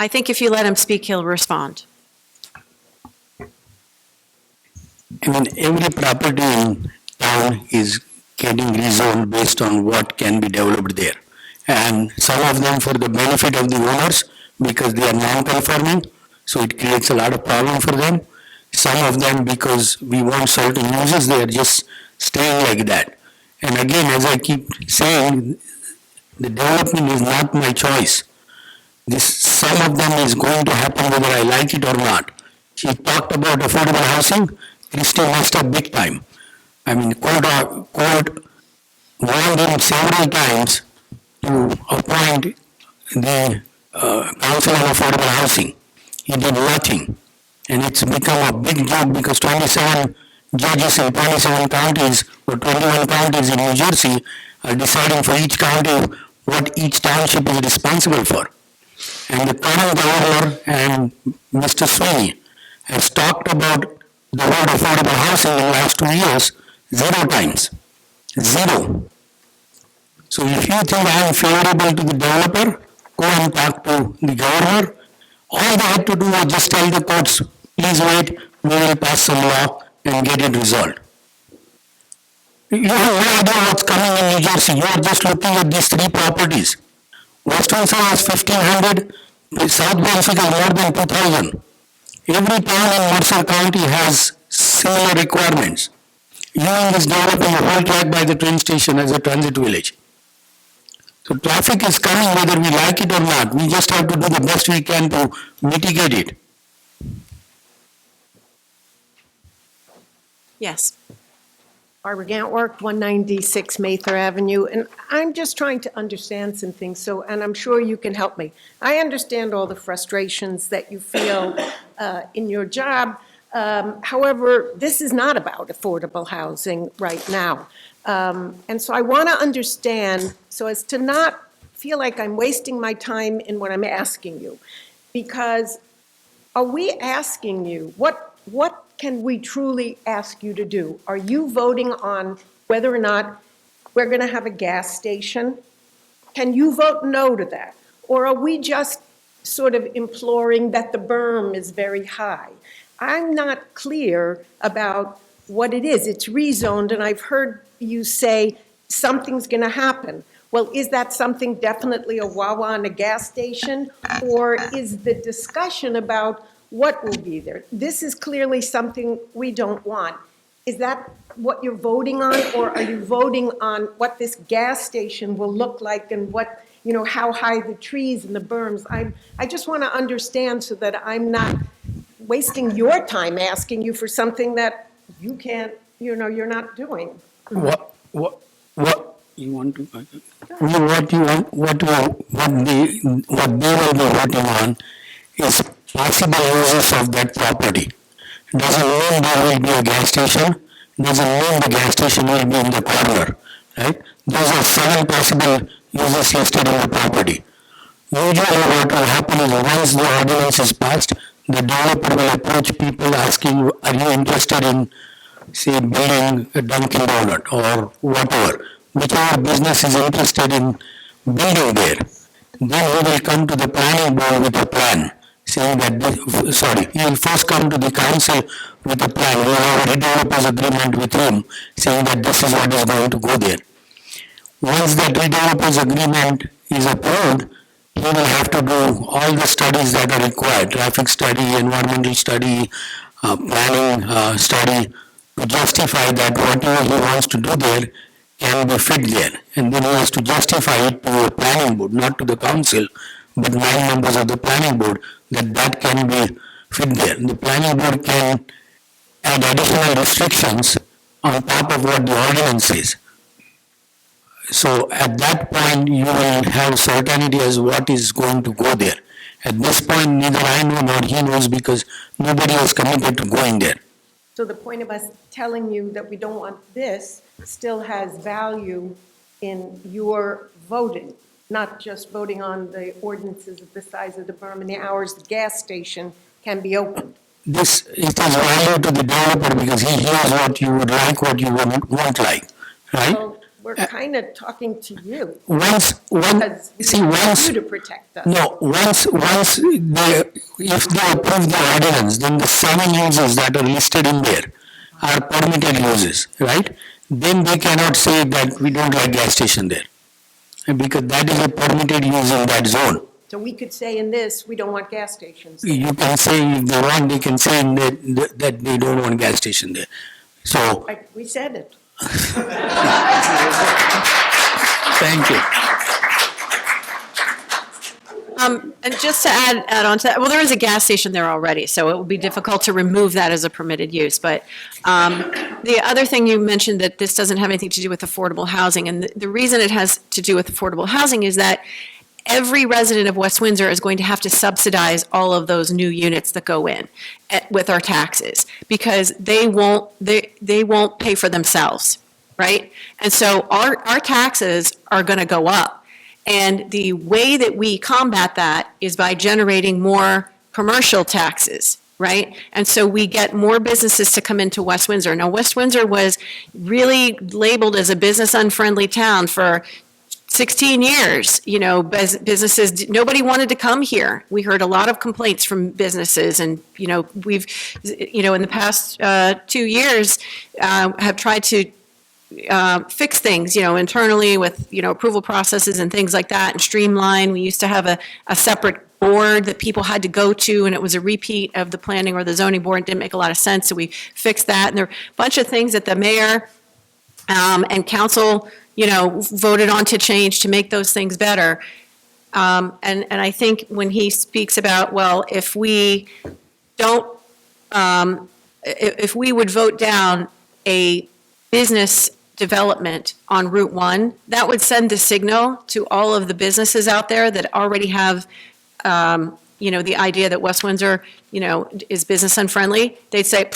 I think if you let him speak, he'll respond. I mean, every property in town is getting rezoned based on what can be developed there. And some of them for the benefit of the owners because they are non-conforming, so it creates a lot of problem for them. Some of them because we want certain uses, they are just staying like that. And again, as I keep saying, the development is not my choice. Some of them is going to happen whether I like it or not. She talked about affordable housing, Christie messed up big time. I mean, court warned him several times to appoint the Council on Affordable Housing. He did nothing. And it's become a big joke because 27 judges in 27 counties or 21 counties in New Jersey are deciding for each county what each township is responsible for. And the current governor and Mr. Sweeney has talked about the word affordable housing in the last 2 years 0 times. 0. So if you think I am favorable to the developer, go and talk to the governor. All they have to do is just tell the courts, please wait, we will pass some law and get it resolved. You have no idea what's coming in New Jersey. You are just looking at these 3 properties. West Windsor has 1,500, South Brunswick has more than 2,000. Every town in Mercer County has similar requirements. Union is developing a whole track by the train station as a transit village. So traffic is coming whether we like it or not. We just have to do the best we can to mitigate it. Yes. Barbara Gantwork, 196 Mather Avenue, and I'm just trying to understand some things, and I'm sure you can help me. I understand all the frustrations that you feel in your job. However, this is not about affordable housing right now. And so I want to understand, so as to not feel like I'm wasting my time in what I'm asking you, because are we asking you, what can we truly ask you to do? Are you voting on whether or not we're going to have a gas station? Can you vote no to that? Or are we just sort of imploring that the berm is very high? I'm not clear about what it is. It's rezoned, and I've heard you say something's going to happen. Well, is that something definitely a Wawa and a gas station? Or is the discussion about what will be there? This is clearly something we don't want. Is that what you're voting on, or are you voting on what this gas station will look like and what, how high the trees and the berms? I just want to understand so that I'm not wasting your time asking you for something that you can't, you're not doing. What you want to, what they will be voting on is possible uses of that property. Doesn't mean there will be a gas station, doesn't mean the gas station will be in the corner, right? Those are 7 possible uses listed in the property. Usually what will happen is once the ordinance is passed, the developer will approach people asking, are you interested in, say, building a Dunkin' Donut or whatever. whichever business is interested in building there, then he will come to the planning board with a plan, saying that, he will first come to the council with a plan. We have a redeveloper's agreement with him, saying that this is what is going to go there. Once that redeveloper's agreement is approved, he will have to do all the studies that are required, traffic study, environmental study, planning study, to justify that whatever he wants to do there can be fit there. And then he has to justify it to the planning board, not to the council, but 9 members of the planning board, that can be fit there. The planning board can add additional restrictions on top of what the ordinance is. So at that point, you will have certainty as what is going to go there. At this point, neither I know nor he knows, because nobody has committed to going there. So the point of us telling you that we don't want this still has value in your voting, not just voting on the ordinances of the size of the berm and the hours the gas station can be opened. It is value to the developer, because he hears what you would like, what you won't like, right? So we're kind of talking to you. Once You to protect us. If they approve the ordinance, then the 7 uses that are listed in there are permitted uses, right? Then they cannot say that we don't like gas station there, because that is a permitted use in that zone. So we could say in this, we don't want gas stations. You can say if they want, they can say that they don't want gas station there. So, Like we said it. thank you. And just to add on to that, well, there is a gas station there already, so it would be difficult to remove that as a permitted use. But the other thing you mentioned, that this doesn't have anything to do with affordable housing, and the reason it has to do with affordable housing is that every resident of West Windsor is going to have to subsidize all of those new units that go in with our taxes, because they won't pay for themselves, right? And so our taxes are going to go up. And the way that we combat that is by generating more commercial taxes, right? And so we get more businesses to come into West Windsor. Now, West Windsor was really labeled as a business-unfriendly town for 16 years. You know, businesses, nobody wanted to come here. We heard a lot of complaints from businesses, and, we've, in the past 2 years, have tried to fix things, internally with, approval processes and things like that, and streamline. We used to have a separate board that people had to go to, and it was a repeat of the planning or the zoning board. It didn't make a lot of sense, so we fixed that. And there are a bunch of things that the mayor and council, voted on to change to make those things better. And I think when he speaks about, well, if we don't, if we would vote down a business development on Route 1, that would send the signal to all of the businesses out there that already have, the idea that West Windsor, is business unfriendly. They'd say,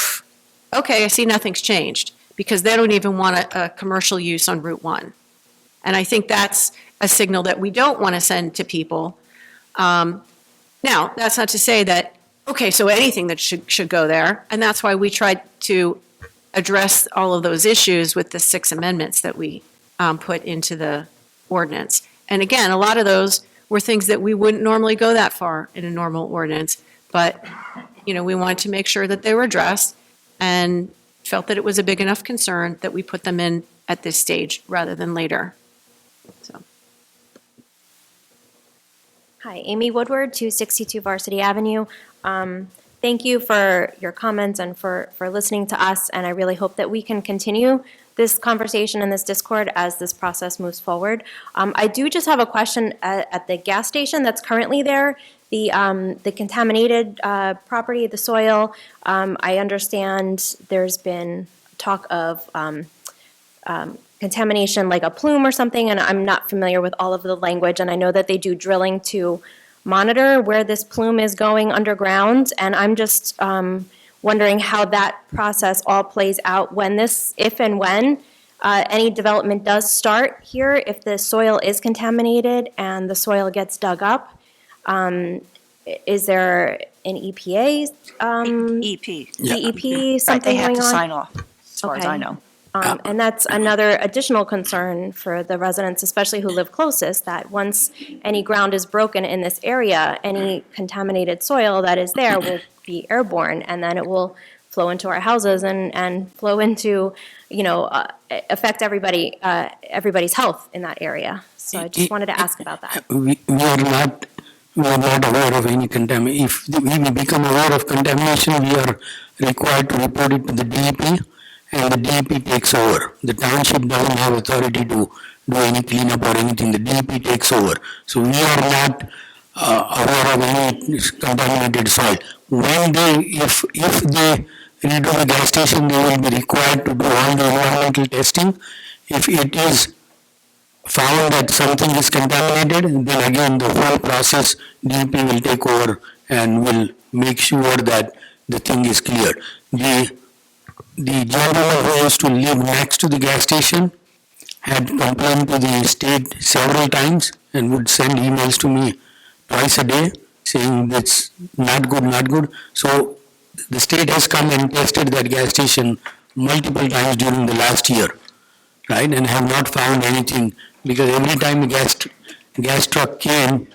okay, I see nothing's changed, because they don't even want a commercial use on Route 1. And I think that's a signal that we don't want to send to people. Now, that's not to say that, okay, so anything that should go there, and that's why we tried to address all of those issues with the 6 amendments that we put into the ordinance. And again, a lot of those were things that we wouldn't normally go that far in a normal ordinance, but, we wanted to make sure that they were addressed, and felt that it was a big enough concern that we put them in at this stage rather than later. So. Hi, Amy Woodward, 262 Varsity Avenue. Thank you for your comments and for listening to us, and I really hope that we can continue this conversation and this discord as this process moves forward. I do just have a question at the gas station that's currently there, the contaminated property, the soil. I understand there's been talk of contamination like a plume or something, and I'm not familiar with all of the language, and I know that they do drilling to monitor where this plume is going underground, and I'm just wondering how that process all plays out when this, if and when any development does start here, if the soil is contaminated and the soil gets dug up. Is there an EPA? EP. DEP, Right, something they have going to on? sign off, as far as Okay. I know. And that's another additional concern for the residents, especially who live closest, that once any ground is broken in this area, any contaminated soil that is there will be airborne, and then it will flow into our houses and flow into, affect everybody's health in that area. So I just wanted to ask about that. We are not aware of any contamination. If we become aware of contamination, we are required to report it to the DEP, and the DEP takes over. The township doesn't have authority to do any cleanup or anything. The DEP takes over. So we are not aware of any contaminated soil. When if they redo the gas station, they will be required to do all the environmental testing. If it is found that something is contaminated, then again the whole process, DEP will take over and will make sure that the thing is clear. The gentleman who used to live next to the gas station had complained to the state several times and would send emails to me twice a day saying that's not good, not good. So the state has come and tested that gas station multiple times during the last year, right, and have not found anything, because every time a gas truck came,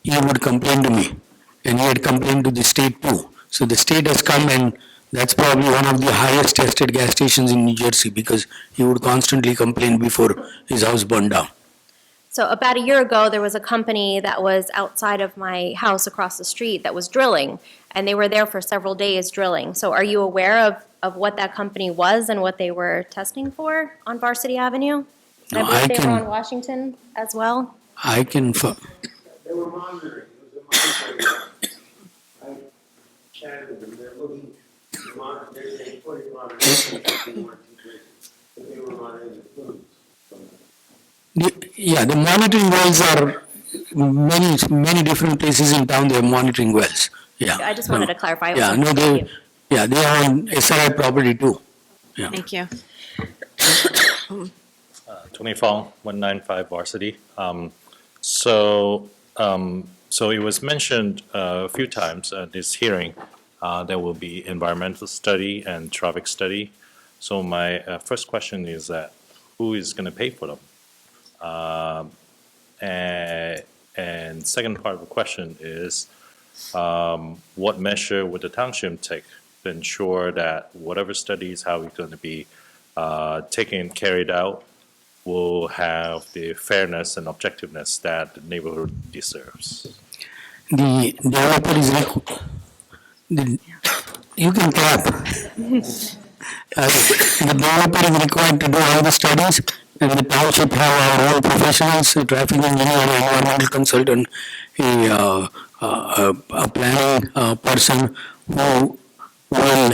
he would complain to me, and he had complained to the state too. So the state has come, and that's probably one of the highest tested gas stations in New Jersey, because he would constantly complain before his house burned down. So about a year ago, there was a company that was outside of my house across the street that was drilling, and they were there for several days drilling. So are you aware of what that company was and what they were testing for on Varsity Avenue? No, I believe they were on Washington as well. I can. They were monitoring. It was a monitoring. I chatted with them. They're looking to monitor. They put it monitoring. But they were monitoring the fluids. Yeah, the monitoring wells are many different places in town. They're monitoring wells. Yeah. I just wanted to clarify. Yeah, no, they are on SRI property too. Yeah. Thank you. Tony Fong, 195 Varsity. So it was mentioned a few times at this hearing, there will be environmental study and traffic study. So my first question is that who is going to pay for them? And second part of the question is, what measure would the township take to ensure that whatever studies, how it's going to be carried out, will have the fairness and objectiveness that the neighborhood deserves? The developer is you can clap. The developer is required to do all the studies, and the township have our own professionals, a traffic engineer, an environmental consultant, a planning person who will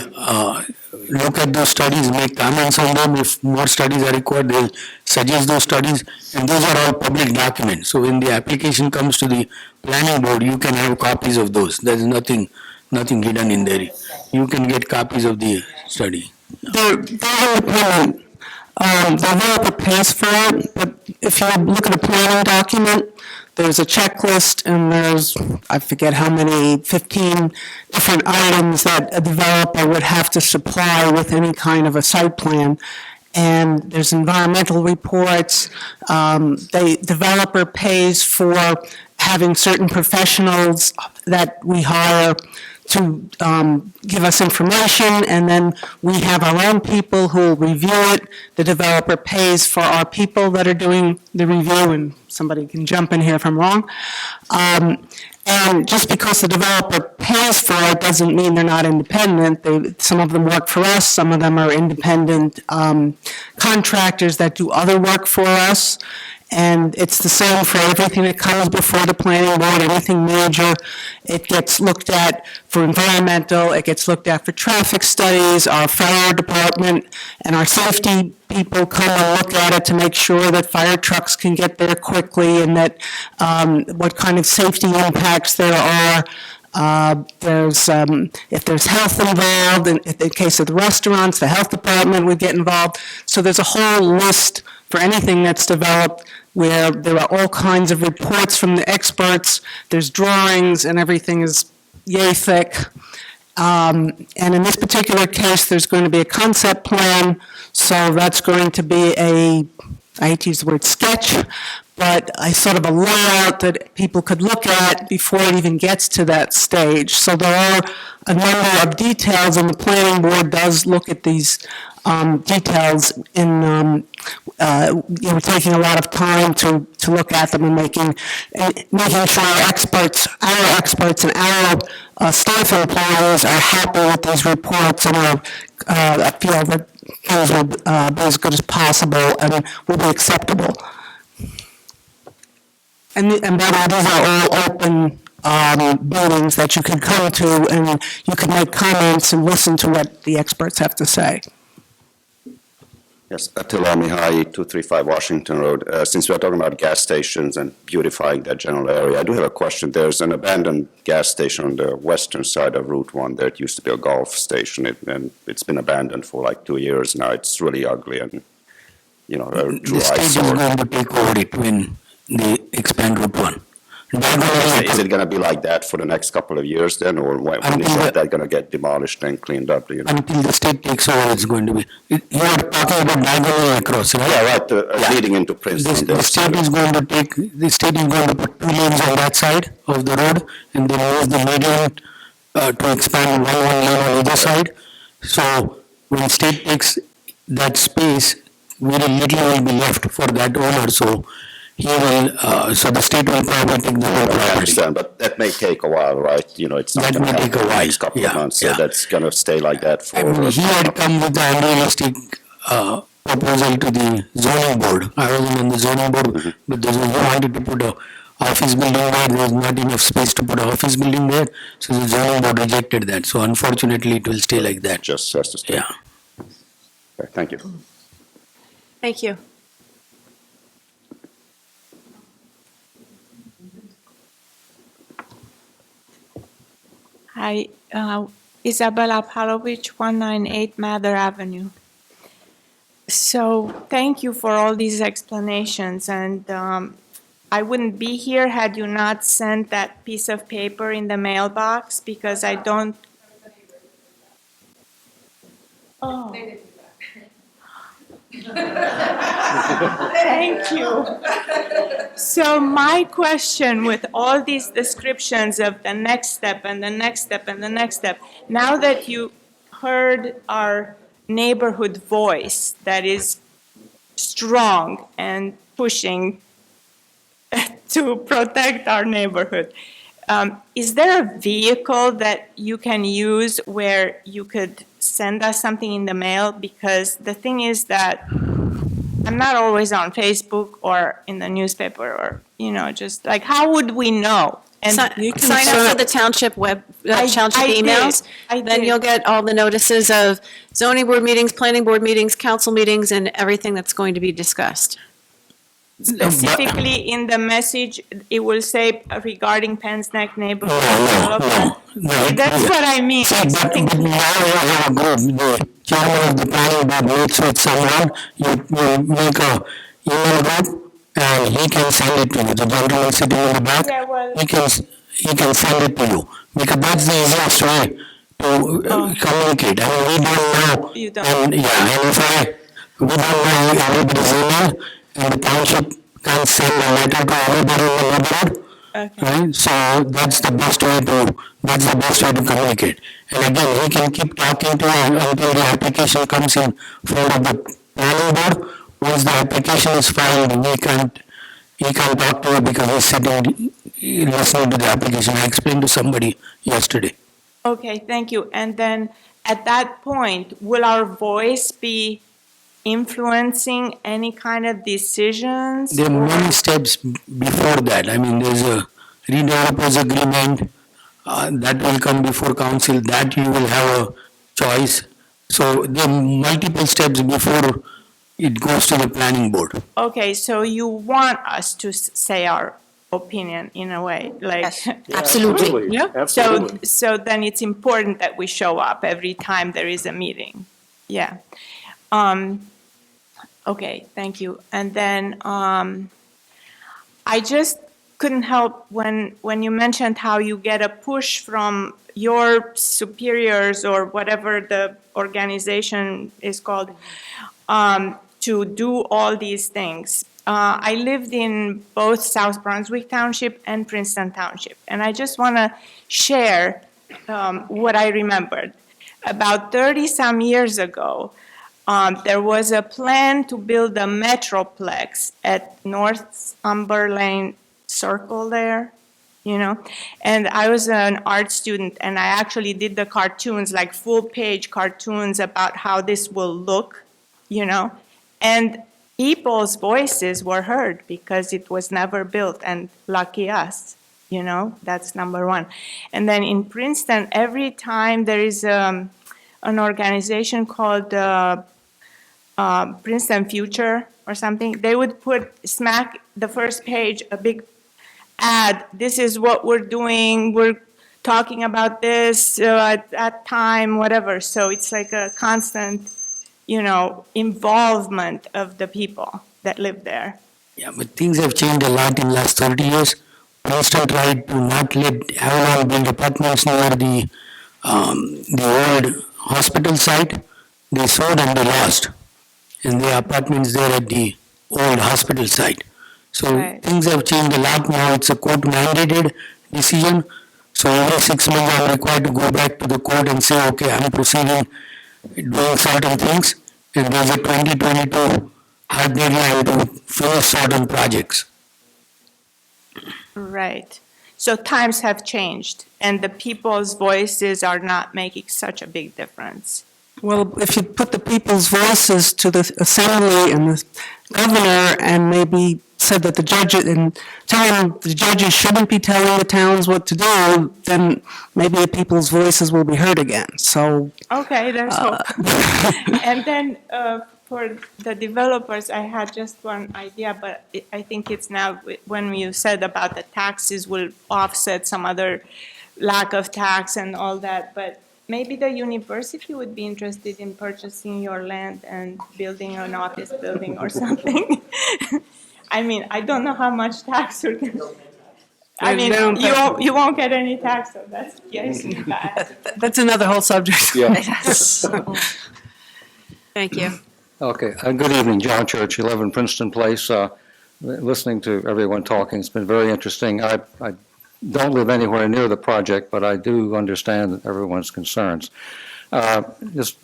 look at those studies, make comments on them. If more studies are required, they'll suggest those studies, and those are all public documents. So when the application comes to the planning board, you can have copies of those. There's nothing hidden in there. You can get copies of the study. They're independent. The developer pays for it, but if you look at a planning document, there's a checklist and there's, I forget how many, 15 different items that a developer would have to supply with any kind of a site plan. And there's environmental reports. The developer pays for having certain professionals that we hire to give us information, and then we have our own people who will review it. The developer pays for our people that are doing the review, and somebody can jump in here if I'm wrong. And just because the developer pays for it doesn't mean they're not independent. Some of them work for us, some of them are independent contractors that do other work for us. And it's the same for everything that comes before the planning board, anything major. It gets looked at for environmental, it gets looked at for traffic studies, our fire department and our safety people come and look at it to make sure that fire trucks can get there quickly and that what kind of safety impacts there are. If there's health involved, in the case of the restaurants, the health department would get involved. So there's a whole list for anything that's developed where there are all kinds of reports from the experts, there's drawings, and everything is yay thick. And in this particular case, there's going to be a concept plan, so that's going to be I hate to use the word sketch, but a sort of a layout that people could look at before it even gets to that stage. So there are a number of details, and the planning board does look at these details in, taking a lot of time to look at them and making sure our experts and our staff employees are happy with these reports and feel that things will be as good as possible and will be acceptable. And by the way, these are all open meetings that you can come to, and you can make comments and listen to what the experts have to say. Yes, Attila Mihai, 235 Washington Road. Since we're talking about gas stations and beautifying that general area, I do have a question. There's an abandoned gas station on the western side of Route 1 there. It used to be a golf station, and it's been abandoned for like 2 years now. It's really ugly and, a true The state is eyesore. going to take over it when they expand Route 1. Is it going to be like that for the next couple of years then, or when is that going to get demolished and cleaned up? Until the state takes over, it's going to be. You are talking about diagonally across, right? Yeah, right, leading into Princeton. The state is going to put 2 lanes on that side of the road, and then use the median to expand one lane on either side. So when state takes that space, very little will be left for that owner, so so the state will probably take the whole property. I understand, but that may take a while, right? It's not That going to may take happen a in the while, next couple yeah, of months, yeah. so that's going to stay like that for... I mean, he had come with an unrealistic proposal to the zoning board. I wasn't on the zoning board, but he wanted to put a office building there. There was not enough space to put an office building there, so the zoning board rejected that. So unfortunately, it will stay like that. Just has to stay. Yeah. Okay, thank you. Thank you. Hi, Isabella Palovich, 198 Mather Avenue. So thank you for all these explanations, and I wouldn't be here had you not sent that piece of paper in the mailbox, because I don't... Oh. Thank you. So my question with all these descriptions of the next step and the next step and the next step, now that you heard our neighborhood voice that is strong and pushing to protect our neighborhood, is there a vehicle that you can use where you could send us something in the mail? Because the thing is that I'm not always on Facebook or in the newspaper, or, just like, how would we know? And Sign up for the township township emails. Then you'll get all the notices of zoning board meetings, planning board meetings, council meetings, and everything that's going to be discussed. Specifically in the message, it will say regarding Penn's Neck neighborhood. That's what I mean. But now you have a group, the chairman of the planning board meets with someone, you make a email group, and he can send it to you. The gentleman sitting in the back, he can send it to you. Because that's the easiest way to communicate. I mean, we don't know. You don't. And we don't know everybody's email, and the township can send a letter to everybody in the neighborhood. Right? So that's the best way to communicate. And again, he can keep talking to you until the application comes in front of the planning board. Once the application is filed, he can't talk to you because he's sitting listening to the application. I explained to somebody yesterday. Okay, thank you. And then at that point, will our voice be influencing any kind of decisions? There are many steps before that. I mean, there's a redevelopers agreement that will come before council, that you will have a choice. So there are multiple steps before it goes to the planning board. Okay, so you want us to say our opinion in a way, like... Yes, absolutely. Yeah. Absolutely. So then it's important that we show up every time there is a meeting. Yeah. Okay, thank you. And then I just couldn't help when you mentioned how you get a push from your superiors or whatever the organization is called, to do all these things. I lived in both South Brunswick Township and Princeton Township, and I just want to share what I remembered. About 30-some years ago, there was a plan to build a metroplex at Northumberland Circle there, you know, and I was an art student, and I actually did the cartoons, like full-page cartoons about how this will look, you know, and people's voices were heard because it was never built, and lucky us, you know, that's number one. And then in Princeton, every time there is an organization called Princeton Future or something, they would put smack the first page, a big ad, this is what we're doing, we're talking about this at that time, whatever. So it's like a constant, you know, involvement of the people that live there. Yeah, but things have changed a lot in the last 30 years. Princeton tried to not let Avalon build apartments near the old hospital site. They sold and they lost. And the apartments there at the old hospital site. So things have changed a lot now. It's a court-mandated decision. So every 6 months I'm required to go back to the court and say, okay, I'm proceeding, doing certain things. And there's a 2022 hard deadline to finish certain projects. Right. So times have changed, and the people's voices are not making such a big difference. Well, if you put the people's voices to the assembly and the governor and maybe said that the judges, and telling the judges shouldn't be telling the towns what to do, then maybe the people's voices will be heard again. So. Okay, there's hope. And then for the developers, I had just one idea, but I think it's now when you said about the taxes will offset some other lack of tax and all that, but maybe the university would be interested in purchasing your land and building an office building or something. I mean, I don't know how much tax we're going to. I mean, you won't get any tax, so that's getting bad. That's another whole subject. Yes. Thank you. Okay, good evening, John Church, 11 Princeton Place. Listening to everyone talking, it's been very interesting. I don't live anywhere near the project, but I do understand everyone's concerns. Just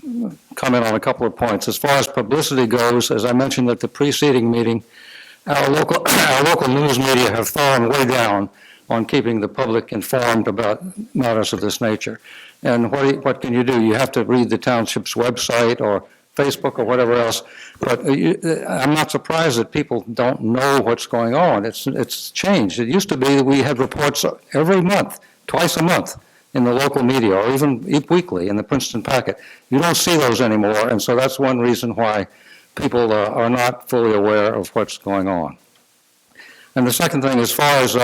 comment on a couple of points. As far as publicity goes, as I mentioned at the preceding meeting, our local news media have fallen way down on keeping the public informed about matters of this nature. And what can you do? You have to read the township's website or Facebook or whatever else. But I'm not surprised that people don't know what's going on. It's changed. It used to be that we had reports every month, twice a month, in the local media, or even weekly in the Princeton Packet. You don't see those anymore, and so that's one reason why people are not fully aware of what's going on. And the second thing, as far as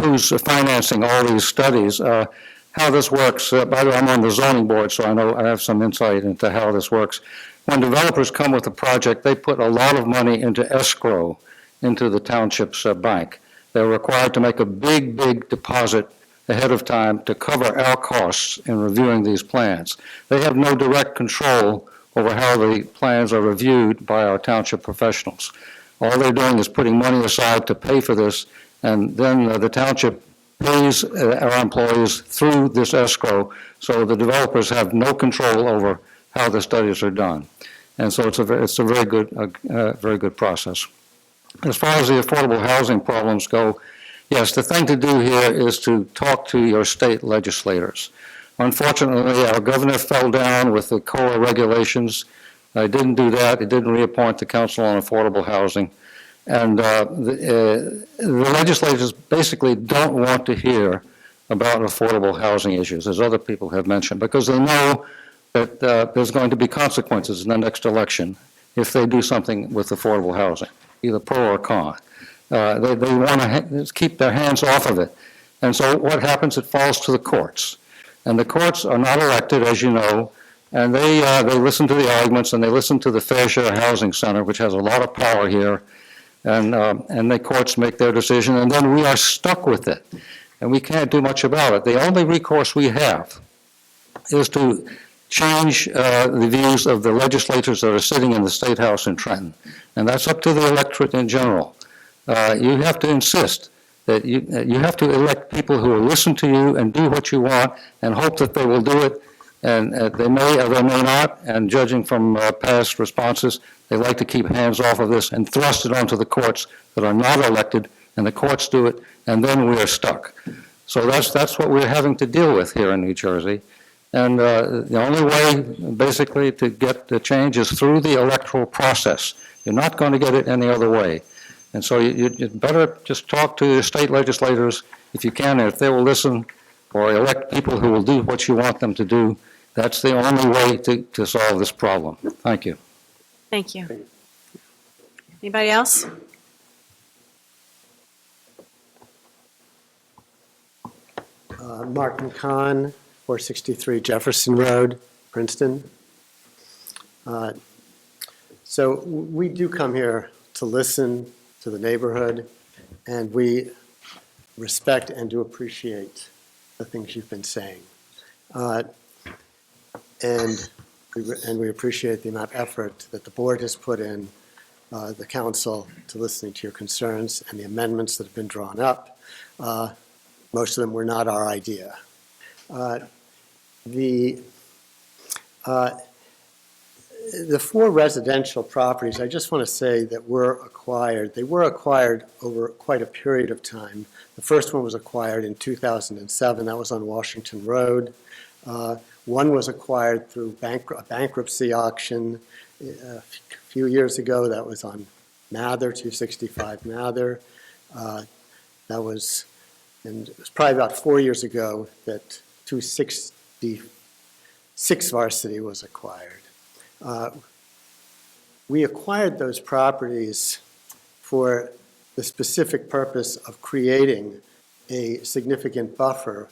who's financing all these studies, how this works, by the way, I'm on the zoning board, so I know I have some insight into how this works. When developers come with a project, they put a lot of money into escrow, into the township's bank. They're required to make a big, big deposit ahead of time to cover our costs in reviewing these plans. They have no direct control over how the plans are reviewed by our township professionals. All they're doing is putting money aside to pay for this, and then the township pays our employees through this escrow, so the developers have no control over how the studies are done. And so it's a very good process. As far as the affordable housing problems go, yes, the thing to do here is to talk to your state legislators. Unfortunately, our governor fell down with the COA regulations. He didn't do that. He didn't reappoint the Council on Affordable Housing. And the legislators basically don't want to hear about affordable housing issues, as other people have mentioned, because they know that there's going to be consequences in the next election if they do something with affordable housing, either pro or con. They want to keep their hands off of it. And so what happens? It falls to the courts. And the courts are not elected, as you know, and they listen to the arguments, and they listen to the Fair Share Housing Center, which has a lot of power here. and the courts make their decision, and then we are stuck with it, and we can't do much about it. The only recourse we have is to change the views of the legislators that are sitting in the State House in Trenton, and that's up to the electorate in general. You have to insist that you have to elect people who will listen to you and do what you want and hope that they will do it, and they may or they may not, and judging from past responses, they like to keep hands off of this and thrust it onto the courts that are not elected, and the courts do it, and then we are stuck. So that's what we're having to deal with here in New Jersey. And the only way, basically, to get the change is through the electoral process. You're not going to get it any other way. And so you'd better just talk to your state legislators if you can, and if they will listen, or elect people who will do what you want them to do. That's the only way to solve this problem. Thank you. Thank you. Anybody else? Mark McCon, 463 Jefferson Road, Princeton. So we do come here to listen to the neighborhood, and we respect and do appreciate the things you've been saying. And we appreciate the amount of effort that the board has put in, the council, to listening to your concerns and the amendments that have been drawn up. Most of them were not our idea. The four residential properties, I just want to say that were acquired. They were acquired over quite a period of time. The first one was acquired in 2007. That was on Washington Road. One was acquired through a bankruptcy auction a few years ago. That was on Mather, 265 Mather. That was, and it was probably about 4 years ago that 266 Varsity was acquired. We acquired those properties for the specific purpose of creating a significant buffer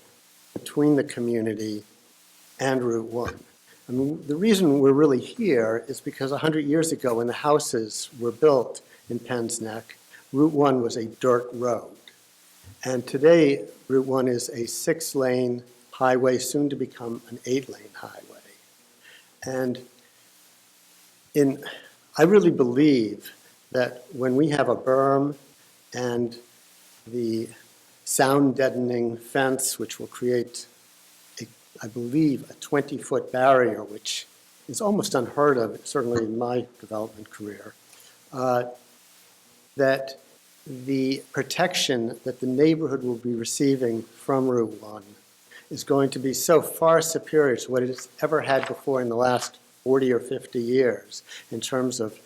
between the community and Route 1. I mean, the reason we're really here is because 100 years ago, when the houses were built in Penn's Neck, Route 1 was a dirt road. And today, Route 1 is a 6-lane highway, soon to become an 8-lane highway. And I really believe that when we have a berm and the sound deadening fence, which will create, I believe, a 20-foot barrier, which is almost unheard of, certainly in my development career, that the protection that the neighborhood will be receiving from Route 1 is going to be so far superior to what it has ever had before in the last 40 or 50 years in terms of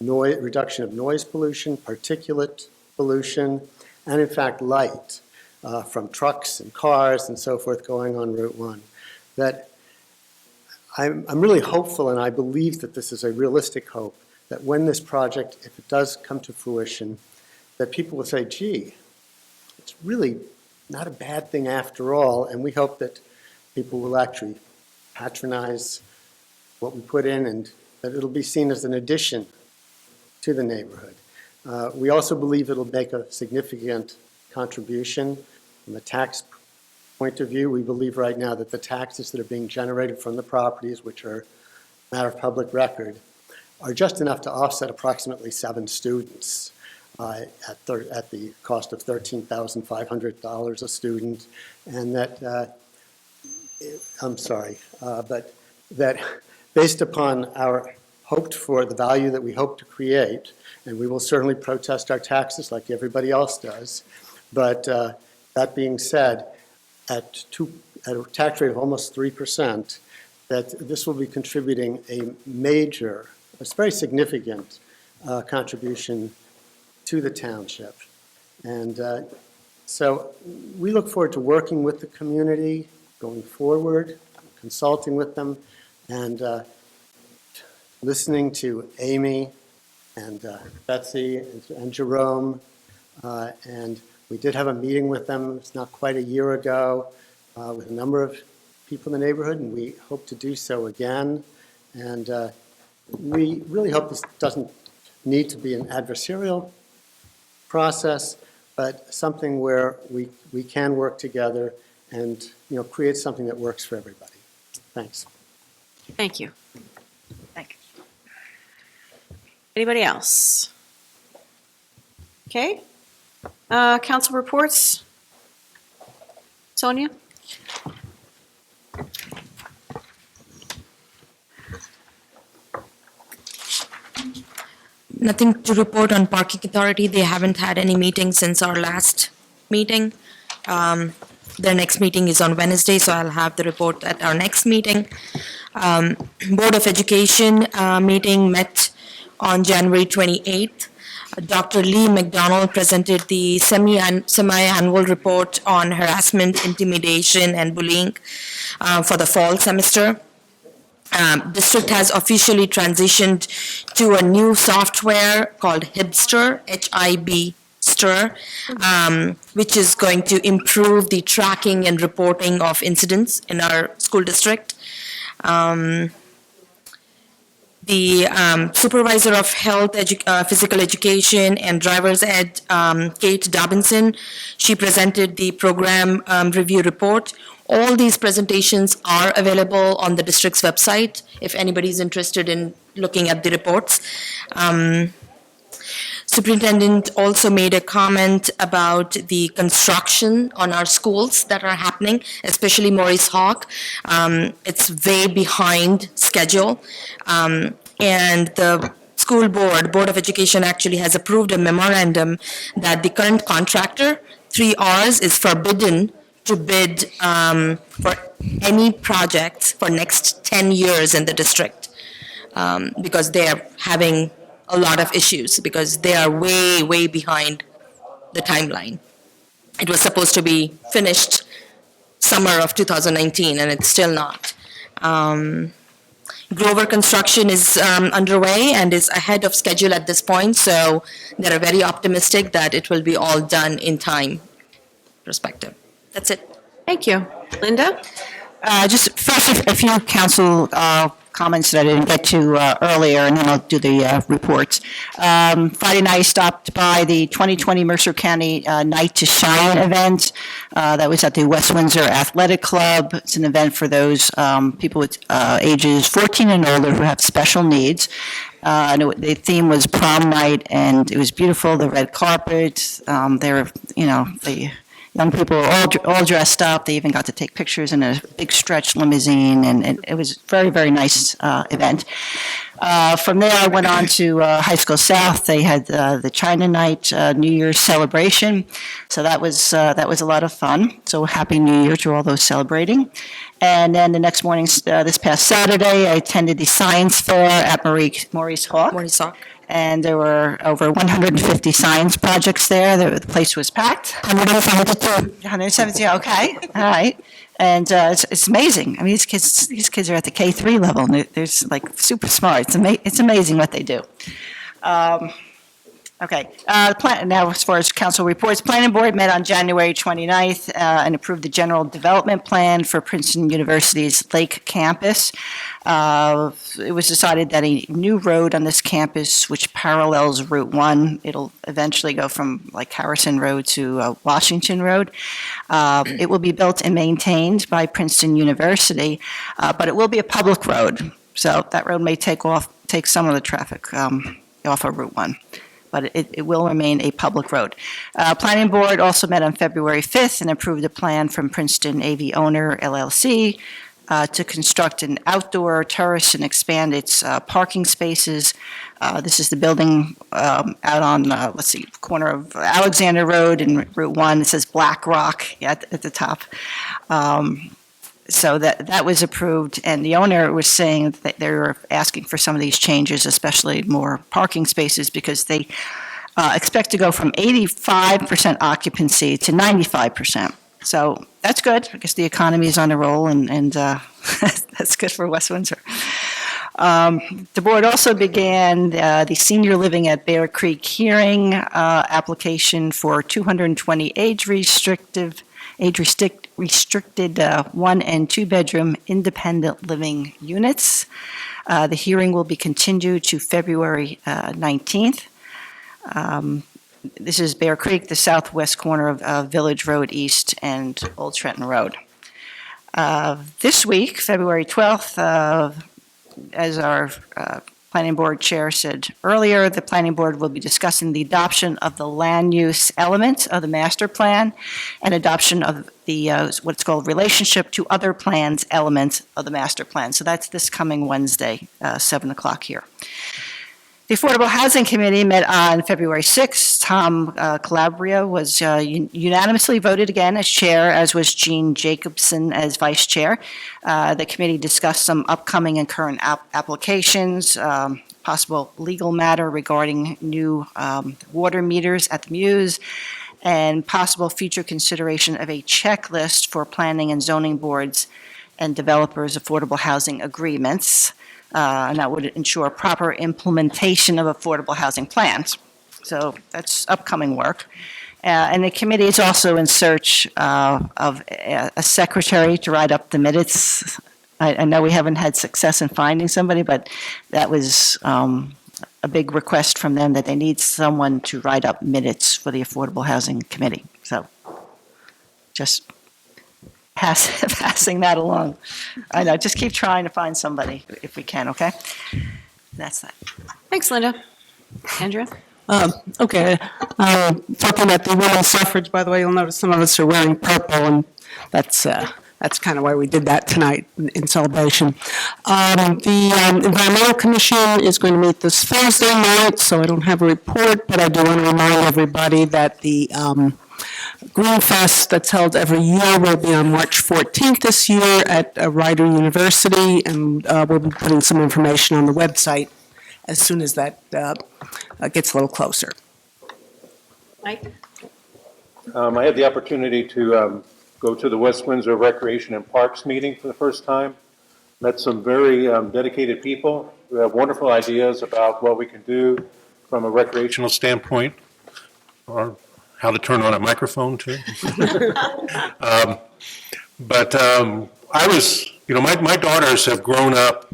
reduction of noise pollution, particulate pollution, and in fact light from trucks and cars and so forth going on Route 1. That I'm really hopeful, and I believe that this is a realistic hope, that when this project, if it does come to fruition, that people will say, gee, it's really not a bad thing after all, and we hope that people will actually patronize what we put in, and that it'll be seen as an addition to the neighborhood. We also believe it'll make a significant contribution from a tax point of view. We believe right now that the taxes that are being generated from the properties, which are a matter of public record, are just enough to offset approximately 7 students at the cost of $13,500 a student, and that, but that based upon our hoped for, the value that we hope to create, and we will certainly protest our taxes like everybody else does, but that being said, at a tax rate of almost 3%, that this will be contributing a major, a very significant contribution to the township. And so we look forward to working with the community going forward, consulting with them, and listening to Amy and Betsy and Jerome. And we did have a meeting with them, it's not quite a year ago, with a number of people in the neighborhood, and we hope to do so again. And we really hope this doesn't need to be an adversarial process, but something where we can work together and, create something that works for everybody. Thanks. Thank you. Anybody else? Okay. Council reports? Sonia? Nothing to report on Parking Authority. They haven't had any meetings since our last meeting. Their next meeting is on Wednesday, so I'll have the report at our next meeting. Board of Education meeting met on January 28th. Dr. Lee McDonald presented the semi-annual report on harassment, intimidation, and bullying for the fall semester. District has officially transitioned to a new software called Hibster, H-I-B-Ster, which is going to improve the tracking and reporting of incidents in our school district. The supervisor of health, physical education, and driver's ed, Kate Dobinson, she presented the program review report. All these presentations are available on the district's website if anybody's interested in looking at the reports. Superintendent also made a comment about the construction on our schools that are happening, especially Maurice Hawk. It's way behind schedule. And the school board of education actually has approved a memorandum that the current contractor, 3Rs, is forbidden to bid for any projects for next 10 years in the district because they are having a lot of issues because they are way, way behind the timeline. It was supposed to be finished summer of 2019 and it's still not. Grover construction is underway and is ahead of schedule at this point, so they're very optimistic that it will be all done in time perspective. That's it. Thank you. Linda? Just first, a few council comments that I didn't get to earlier, and then I'll do the reports. Friday night, I stopped by the 2020 Mercer County Night to Shine event. That was at the West Windsor Athletic Club. It's an event for those people with ages 14 and older who have special needs. The theme was prom night, and it was beautiful. The red carpet. The young people were all dressed up. They even got to take pictures in a big stretch limousine, and it was a very, very nice event. From there, I went on to High School South. They had the China Night New Year's celebration, so that was a lot of fun. So happy New Year to all those celebrating. And then the next morning, this past Saturday, I attended the science fair at Maurice Hawk. And there were over 150 science projects there. The place was packed. 172, okay, all right. And it's amazing. I mean, these kids are at the K3 level, and they're like super smart. It's amazing what they do. Okay, now as far as council reports, Planning Board met on January 29th and approved the general development plan for Princeton University's Lake Campus. It was decided that a new road on this campus, which parallels Route 1, it'll eventually go from like Harrison Road to Washington Road. It will be built and maintained by Princeton University, but it will be a public road. So that road may take some of the traffic off of Route 1. But it will remain a public road. Planning Board also met on February 5th and approved a plan from Princeton AV Owner LLC to construct an outdoor terrace and expand its parking spaces. This is the building out on, corner of Alexander Road and Route 1. It says Black Rock at the top. So that was approved, and the owner was saying that they were asking for some of these changes, especially more parking spaces, because they expect to go from 85% occupancy to 95%. So that's good. I guess the economy is on a roll, and that's good for West Windsor. The board also began the Senior Living at Bear Creek hearing application for 220 age-restricted 1 and 2 bedroom independent living units. The hearing will be continued to February 19th. This is Bear Creek, the southwest corner of Village Road East and Old Trenton Road. This week, February 12th, as our Planning Board Chair said earlier, the Planning Board will be discussing the adoption of the land use element of the master plan and adoption of the, what's called relationship to other plans element of the master plan. So that's this coming Wednesday, 7 o'clock here. The Affordable Housing Committee met on February 6th. Tom Calabria was unanimously voted again as chair, as was Jean Jacobson as vice chair. The committee discussed some upcoming and current applications, possible legal matter regarding new water meters at the Muse, and possible future consideration of a checklist for planning and zoning boards and developers' affordable housing agreements. And that would ensure proper implementation of affordable housing plans. So that's upcoming work. And the committee is also in search of a secretary to write up the minutes. I know we haven't had success in finding somebody, but that was a big request from them, that they need someone to write up minutes for the Affordable Housing Committee. So just passing that along. I know, just keep trying to find somebody if we can, okay? That's that. Thanks, Linda. Andrea? Okay, talking about the women's suffrage, by the way, you'll notice some of us are wearing purple, and that's kind of why we did that tonight in celebration. The Environmental Commission is going to meet this Thursday night, so I don't have a report, but I do want to remind everybody that the Green Fest that's held every year will be on March 14th this year at Rider University, and we'll be putting some information on the website as soon as that gets a little closer. Mike? I had the opportunity to go to the West Windsor Recreation and Parks meeting for the first time. Met some very dedicated people who have wonderful ideas about what we can do from a recreational standpoint, or how to turn on a microphone too. But I was, my daughters have grown up,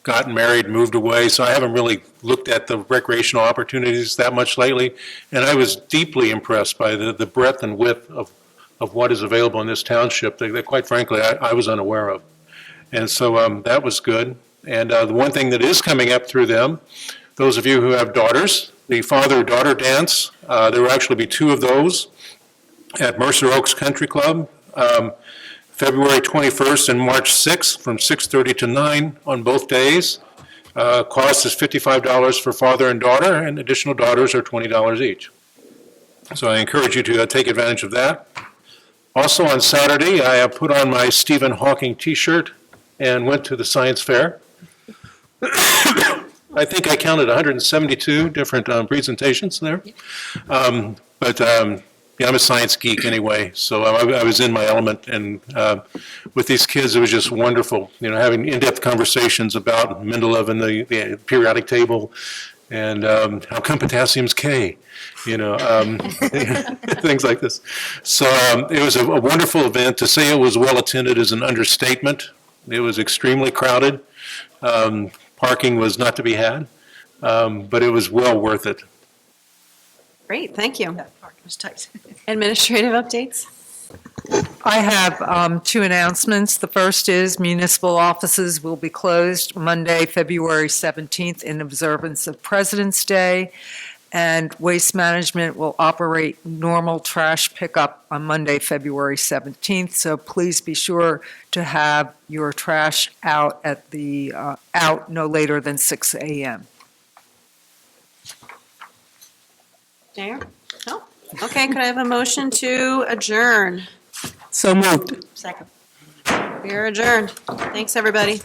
gotten married, moved away, so I haven't really looked at the recreational opportunities that much lately. And I was deeply impressed by the breadth and width of what is available in this township that quite frankly, I was unaware of. And so that was good. And the one thing that is coming up through them, those of you who have daughters, the father-daughter dance, there will actually be 2 of those at Mercer Oaks Country Club, February 21st and March 6th from 6:30 to 9 on both days. Cost is $55 for father and daughter, and additional daughters are $20 each. So I encourage you to take advantage of that. Also on Saturday, I put on my Stephen Hawking t-shirt and went to the science fair. I think I counted 172 different presentations there. Yeah, I'm a science geek anyway, so I was in my element, and with these kids, it was just wonderful, having in-depth conversations about Mendeleev and the periodic table, and how come potassium's K, things like this. So it was a wonderful event. To say it was well-attended is an understatement. It was extremely crowded. Parking was not to be had, but it was well worth it. Great, thank you. Administrative updates? I have 2 announcements. The first is municipal offices will be closed Monday, February 17th in observance of President's Day, and Waste Management will operate normal trash pickup on Monday, February 17th. So please be sure to have your trash out at the out no later than 6 a.m. Mayor? No? Okay, could I have a motion to adjourn? So moved. Second. We are adjourned. Thanks, everybody.